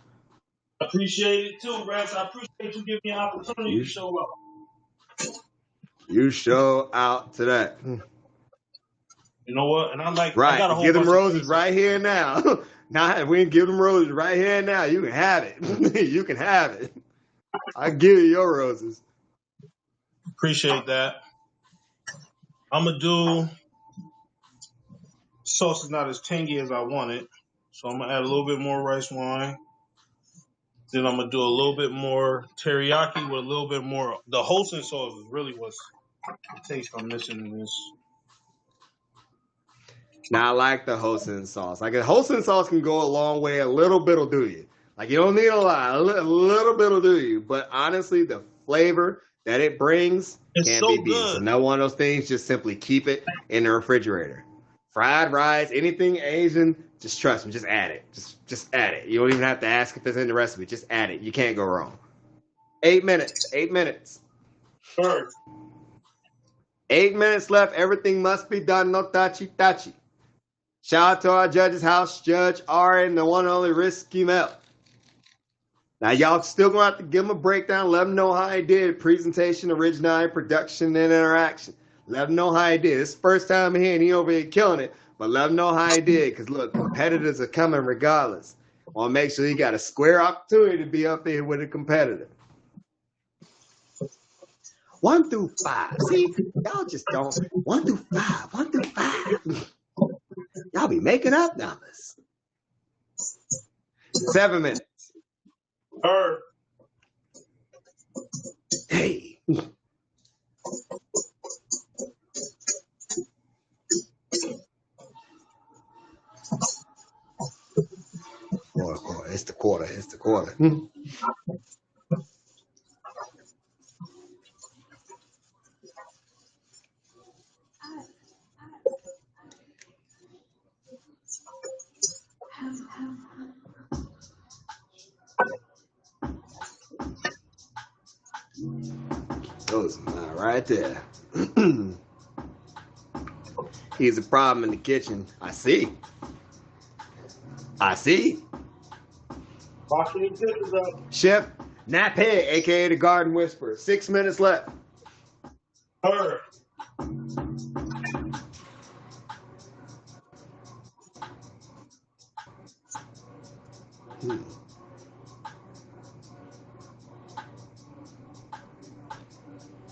S2: I appreciate it too, Rex. I appreciate you giving me an opportunity to show up.
S1: You show out today.
S2: You know what? And I'm like,
S1: right.
S2: I got a whole
S1: give them
S2: bunch
S1: roses
S2: of
S1: right here and now. Nah, if we can give them roses right here and now, you can have it. You can have it. I give you your roses.
S2: Appreciate that. I'm gonna do sauce is not as tangy as I want it, so I'm gonna add a little bit more rice wine. Then I'm gonna do a little bit more teriyaki with a little bit more. The Holstein sauce is really what's the taste I'm missing in this.
S1: Now, I like the Holstein sauce. Like, a Holstein sauce can go a long way. A little bit will do you. Like, you don't need a lot. A little bit will do you. But honestly, the flavor that it brings
S2: It's
S1: can't
S2: so
S1: be beat.
S2: good.
S1: So, no one of those things, just simply keep it in the refrigerator. Fried rice, anything Asian, just trust me. Just add it. Just add it. You don't even have to ask if it's in the recipe. Just add it. You can't go wrong. 8 minutes. 8 minutes.
S2: Sure.
S1: 8 minutes left. Everything must be done. No tachi. Shout out to our judges house, Judge R and the one and only Risky Mel. Now, y'all still going to have to give him a breakdown. Let him know how he did. Presentation, originality, production, and interaction. Let him know how he did. It's first time here, and he over here killing it. But let him know how he did. Because, look, competitors are coming regardless. I want to make sure he got a square opportunity to be up there with a competitor. 1 through 5. See, y'all just don't. 1 through 5. 1 through 5. Y'all be making up numbers. 7 minutes. Hey. Quarter. It's the quarter. It's the quarter. Those are right there. He's a problem in the kitchen. I see. Chef Nape, aka the Garden Whisperer. 6 minutes left.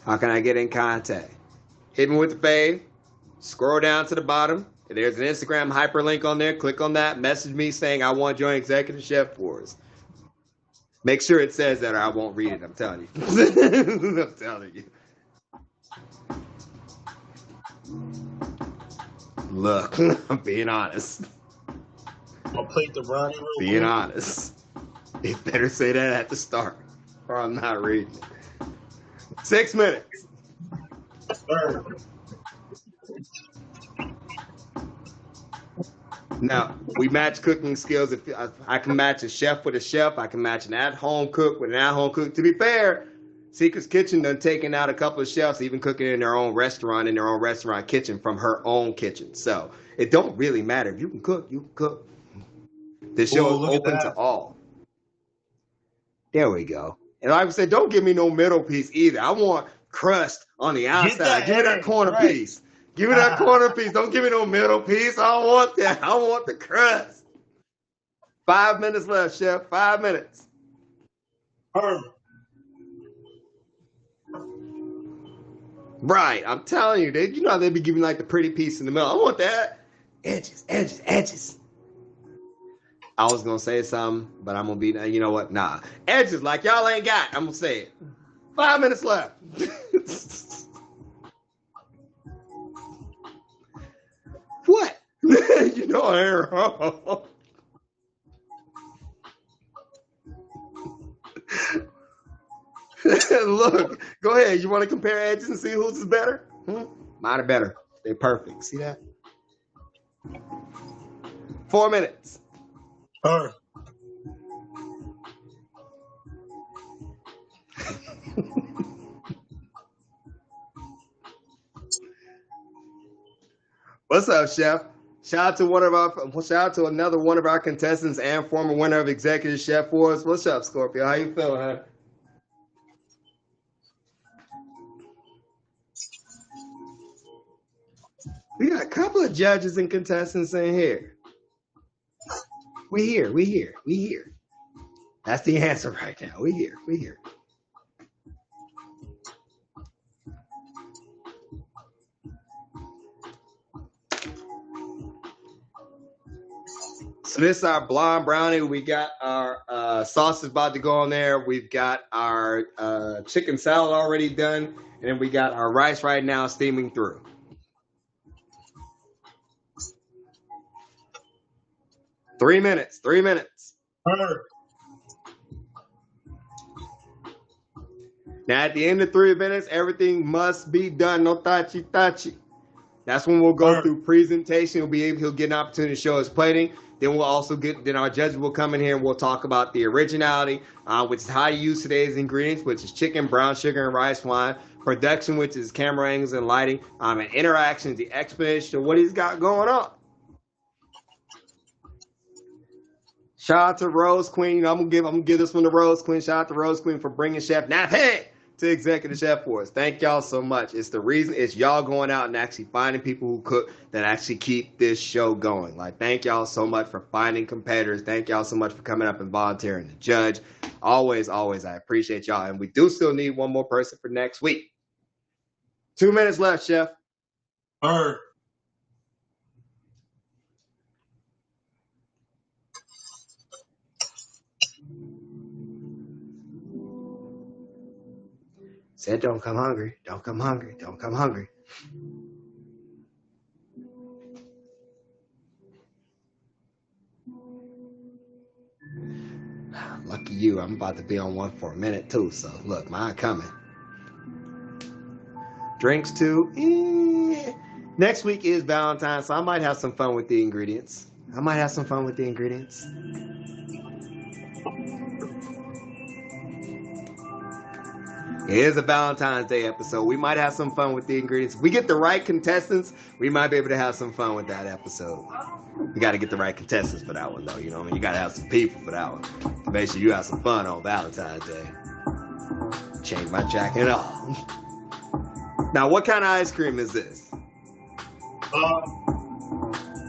S1: How can I get in contact? Hit me with the fave. Scroll down to the bottom. There's an Instagram hyperlink on there. Click on that. Message me saying I want to join Executive Chef Wars. Make sure it says that or I won't read it. I'm telling you. I'm telling you. Look, I'm being honest.
S2: I'll plate the brownie real quick.
S1: Being honest. You better say that at the start or I'm not reading it. 6 minutes. Now, we match cooking skills. If I can match a chef with a chef, I can match an at-home cook with an at-home cook. To be fair, Secret's Kitchen done taken out a couple of chefs, even cooking in their own restaurant kitchen from her own kitchen. So it don't really matter. If you can cook, you can cook. This show is open to all. There we go. And like I said, don't give me no middle piece either. I want crust on the outside. Give me that corner piece. Give me that corner piece. Don't give me no middle piece. I don't want that. I want the crust. 5 minutes left, Chef. 5 minutes. Right. I'm telling you, you know how they be giving like the pretty piece in the middle. I want that. Edges. I was gonna say something, but I'm gonna be. You know what? Nah. Edges like y'all ain't got. I'm gonna say it. 5 minutes left. What? You know I ain't wrong. Look, go ahead. You want to compare edges and see whose is better? Mine are better. They're perfect. See that? 4 minutes.
S2: Her.
S1: What's up, Chef? Shout out to another one of our contestants and former winner of Executive Chef Wars. What's up, Scorpio? How you feeling, huh? We got a couple of judges and contestants in here. We here. That's the answer right now. We here. So this is our blonde brownie. We got our sauce is about to go on there. We've got our chicken salad already done. And then we got our rice right now steaming through. Three minutes.
S2: Her.
S1: Now at the end of 3 minutes, everything must be done. No tachi. That's when we'll go through presentation. He'll get an opportunity to show his plating. Then we'll also then our judge will come in here and we'll talk about the originality, which is how you use today's ingredients, which is chicken, brown sugar, and rice wine. Production, which is camera angles and lighting, and interactions, the explanation of what he's got going on. Shout out to Rose Queen. I'm gonna give this one to Rose Queen. Shout out to Rose Queen for bringing Chef Nappy to Executive Chef Wars. Thank y'all so much. It's the reason. It's y'all going out and actually finding people who cook that actually keep this show going. Like, thank y'all so much for finding competitors. Thank y'all so much for coming up and volunteering to judge. Always, I appreciate y'all. And we do still need one more person for next week. 2 minutes left, Chef.
S2: Her.
S1: Said don't come hungry. Don't come hungry. Don't come hungry. Lucky you. I'm about to be on one for a minute too. So look, mine coming. Drinks too. Next week is Valentine's, so I might have some fun with the ingredients. It is a Valentine's Day episode. We might have some fun with the ingredients. If we get the right contestants, we might be able to have some fun with that episode. We got to get the right contestants for that one, though. You know what I mean? You got to have some people for that one. To make sure you have some fun on Valentine's Day. Change my jacket and all. Now, what kind of ice cream is this?
S2: I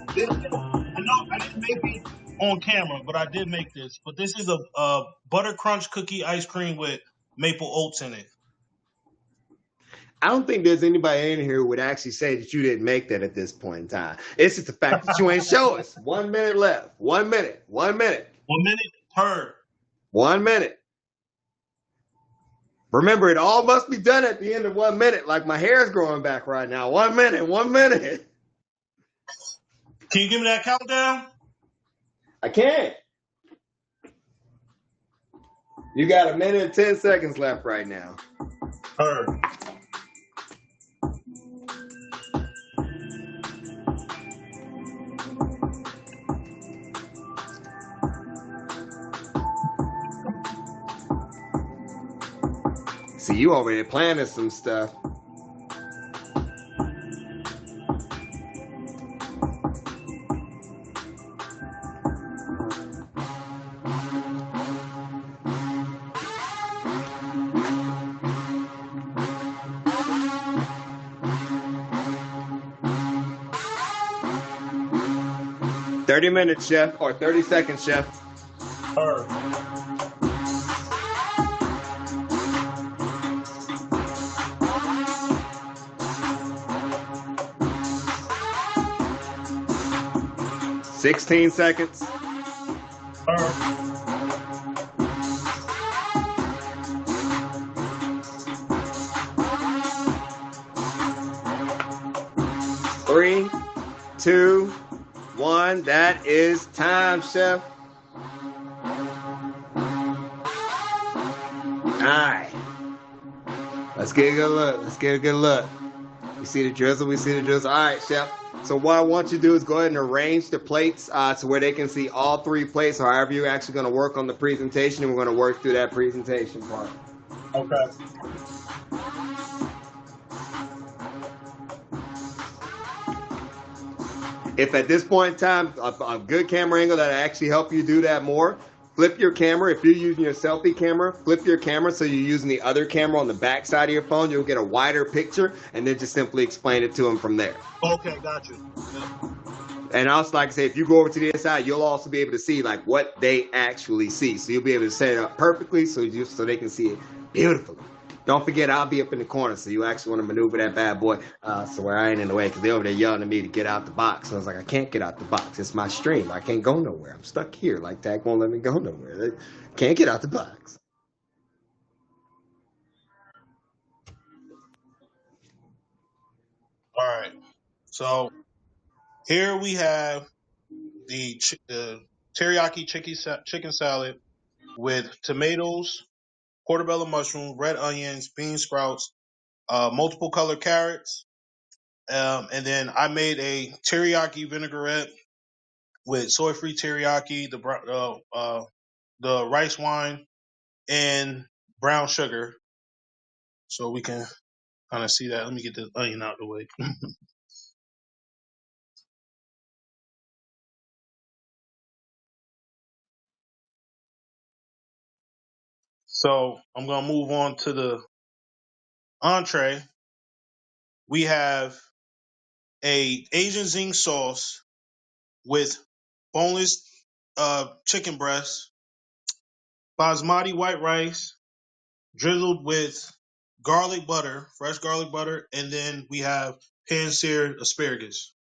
S2: know I didn't make it on camera, but I did make this. But this is a butter crunch cookie ice cream with maple oats in it.
S1: I don't think there's anybody in here who would actually say that you didn't make that at this point in time. It's just the fact that you ain't show us. 1 minute left. 1 minute. 1 minute.
S2: 1 minute per.
S1: 1 minute. Remember, it all must be done at the end of 1 minute. Like my hair's growing back right now. 1 minute. 1 minute.
S2: Can you give me that countdown?
S1: I can't. You got 1 minute and 10 seconds left right now.
S2: Per.
S1: See, you over there planning some stuff. $30 Chef, or 30 seconds, Chef.
S2: Per.
S1: $16 seconds.
S2: All right.
S1: 3, 2, 1. That is time, chef. All right. Let's get a good look. Let's get a good look. We see the drizzle. We see the drizzle. All right, chef. So what I want you to do is go ahead and arrange the plates to where they can see all 3 plates, however you're actually going to work on the presentation, and we're going to work through that presentation part.
S2: Okay.
S1: If at this point in time, a good camera angle that'll actually help you do that more, flip your camera. If you're using your selfie camera, flip your camera so you're using the other camera on the back side of your phone. You'll get a wider picture, and then just simply explain it to them from there.
S2: Okay, got you. Yeah.
S1: And also, like I say, if you go over to the other side, you'll also be able to see like what they actually see. So you'll be able to set it up perfectly so they can see it beautifully. Don't forget, I'll be up in the corner, so you actually want to maneuver that bad boy so where I ain't in the way, because they're over there yelling at me to get out the box. So I was like, I can't get out the box. It's my stream. I can't go nowhere. I'm stuck here. Like, tag won't let me go nowhere. Can't get out the box.
S2: All right. So here we have the teriyaki chicken salad with tomatoes, portobello mushroom, red onions, bean sprouts, multiple color carrots, and then I made a teriyaki vinaigrette with soy-free teriyaki, the rice wine, and brown sugar. So we can kind of see that. Let me get the onion out of the way. So I'm gonna move on to the entree. We have a Asian zing sauce with boneless chicken breast, basmati white rice, drizzled with garlic butter, fresh garlic butter, and then we have pan-seared asparagus.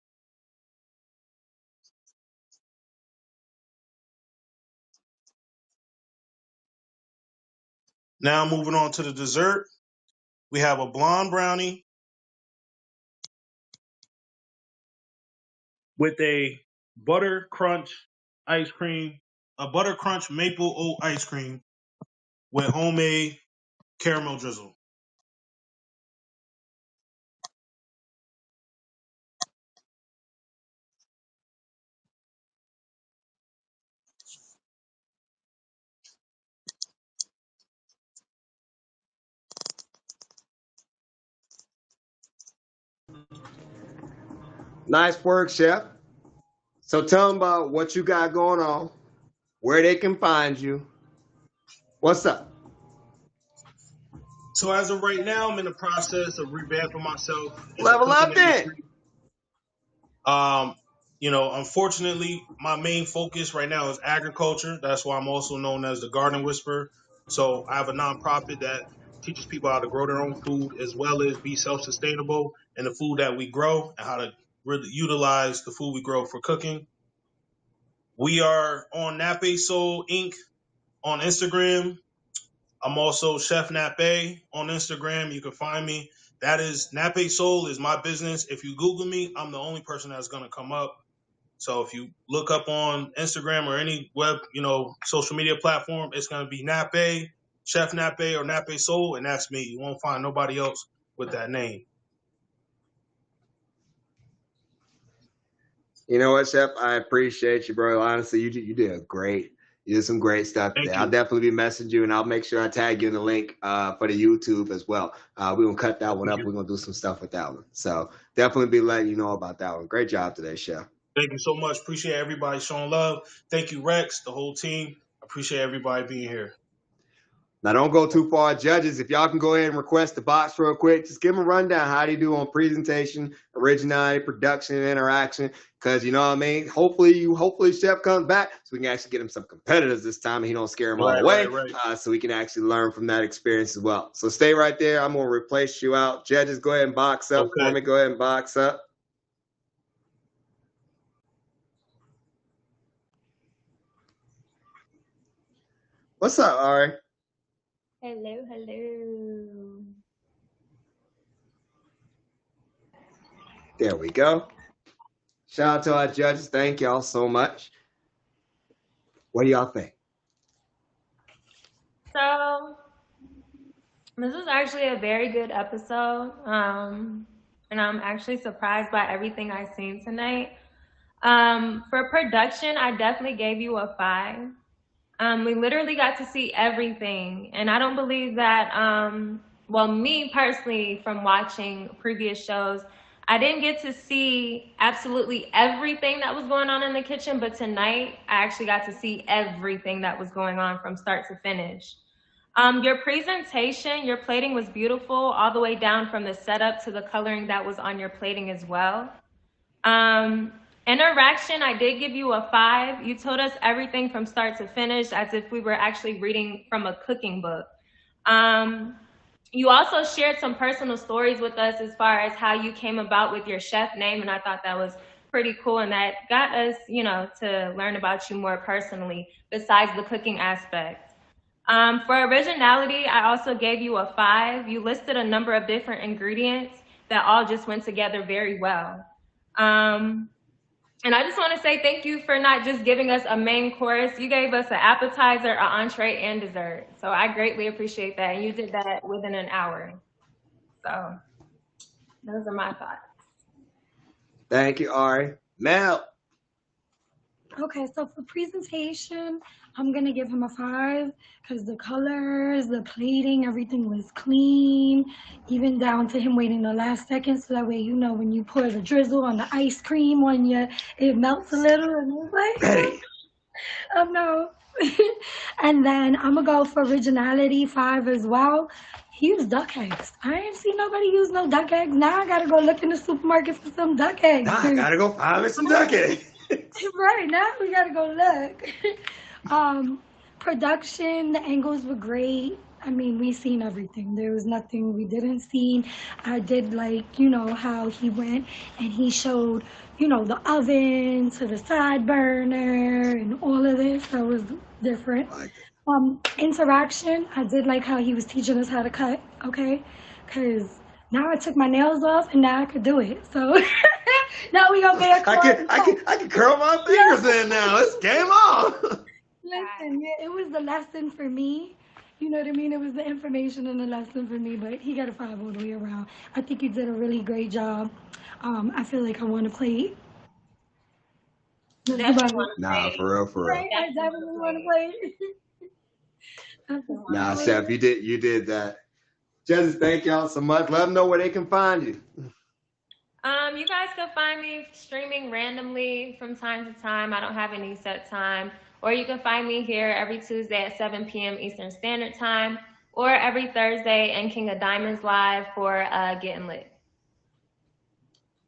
S2: Now moving on to the dessert, we have a blonde brownie with a butter crunch ice cream, a butter crunch maple oat ice cream with homemade caramel drizzle.
S1: Nice work, chef. So tell them about what you got going on, where they can find you. What's up?
S2: So as of right now, I'm in the process of revamping myself in the
S1: Level
S2: cooking
S1: up then.
S2: industry. Unfortunately, my main focus right now is agriculture. That's why I'm also known as the Garden Whisperer. So I have a nonprofit that teaches people how to grow their own food as well as be self-sustainable in the food that we grow and how to really utilize the food we grow for cooking. We are on Nape Soul Inc. on Instagram. I'm also Chef Nape on Instagram. You can find me. That is Nape Soul is my business. If you Google me, I'm the only person that's going to come up. So if you look up on Instagram or any web, social media platform, it's going to be Nape, Chef Nape, or Nape Soul, and that's me. You won't find nobody else with that name.
S1: You know what, Chef? I appreciate you, bro. Honestly, you did some great stuff
S2: Thank
S1: there.
S2: you.
S1: I'll definitely be messaging you, and I'll make sure I tag you in the link for the YouTube as well. We're going to cut that one
S2: Thank
S1: up.
S2: you.
S1: We're going to do some stuff with that one. So definitely be letting you know about that one. Great job today, Chef.
S2: Thank you so much. Appreciate everybody showing love. Thank you, Rex, the whole team. Appreciate everybody being here.
S1: Now, don't go too far, judges. If y'all can go ahead and request the box real quick, just give them a rundown. How do you do on presentation, originality, production, and interaction? Because you know what I mean. Hopefully, Chef comes back so we can actually get him some competitors this time, and he don't scare him all away.
S2: Right.
S1: So we can actually learn from that experience as well. So stay right there. I'm gonna replace you out. Judges, go ahead and box up for me. Go ahead and box up. What's up, Ari?
S4: Hello, hello.
S1: There we go. Shout out to our judges. Thank y'all so much. What do y'all think?
S4: So, this was actually a very good episode. And I'm actually surprised by everything I've seen tonight. For production, I definitely gave you a 5. We literally got to see everything. And I don't believe that, well, me personally, from watching previous shows, I didn't get to see absolutely everything that was going on in the kitchen, but tonight I actually got to see everything that was going on from start to finish. Your presentation, your plating was beautiful, all the way down from the setup to the coloring that was on your plating as well. Um, Interaction, I did give you a 5. You told us everything from start to finish as if we were actually reading from a cooking book. You also shared some personal stories with us as far as how you came about with your chef name, and I thought that was pretty cool, and that got us, to learn about you more personally besides the cooking aspect. For originality, I also gave you a 5. You listed a number of different ingredients that all just went together very well. And I just want to say thank you for not just giving us a main course. You gave us an appetizer, an entree, and dessert. So I greatly appreciate that. And you did that within an hour. So those are my thoughts.
S1: Thank you, Ari. Mel.
S3: Okay, so for presentation, I'm gonna give him a 5 because the colors, the plating, everything was clean, even down to him waiting the last second so that way when you pour the drizzle on the ice cream when it melts a little and it's like,
S1: Hey.
S3: oh no. And then I'm gonna go for originality 5 as well. He used duck eggs. I ain't seen nobody use no duck eggs. Now I gotta go look in the supermarket for some duck eggs.
S1: Nah, I gotta go find some duck eggs.
S3: Right, now we gotta go look. Production, the angles were great. I mean, we seen everything. There was nothing we didn't see. I did like, how he went and he showed, the oven to the side burner and all of this. That was different.
S1: Like
S3: Interaction, I did like how he was teaching us how to cut, okay? Because now I took my nails off and now I could do it. So now we gonna be a
S1: I can curl my fingers in now. It's game on.
S3: Listen, yeah, it was the lesson for me. You know what I mean? It was the information and the lesson for me, but he got a 5 all the way around. I think you did a really great job. I feel like I want to play.
S1: Nah, for real.
S3: Right? I definitely want to play.
S1: Nah, Chef, you did that. Judges, thank y'all so much. Let them know where they can find you.
S4: You guys can find me streaming randomly from time to time. I don't have any set time. Or you can find me here every Tuesday at 7 p.m. Eastern Standard Time, or every Thursday in King of Diamonds Live for Getting Lit.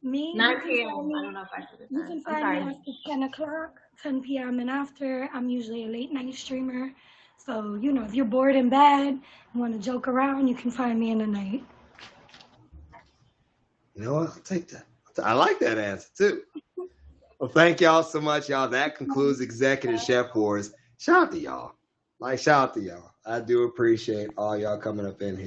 S3: Me?
S4: 9 p.m. I don't know if I should have
S3: You can find me after 10 o'clock, 10 p.m. and after. I'm usually a late night streamer. So, if you're bored in bed, you want to joke around, you can find me in the night.
S1: You know what? I'll take that. I like that answer, too. Well, thank y'all so much, y'all. That concludes Executive Chef Wars. Shout out to y'all. Shout out to y'all. I do appreciate all y'all coming up in here.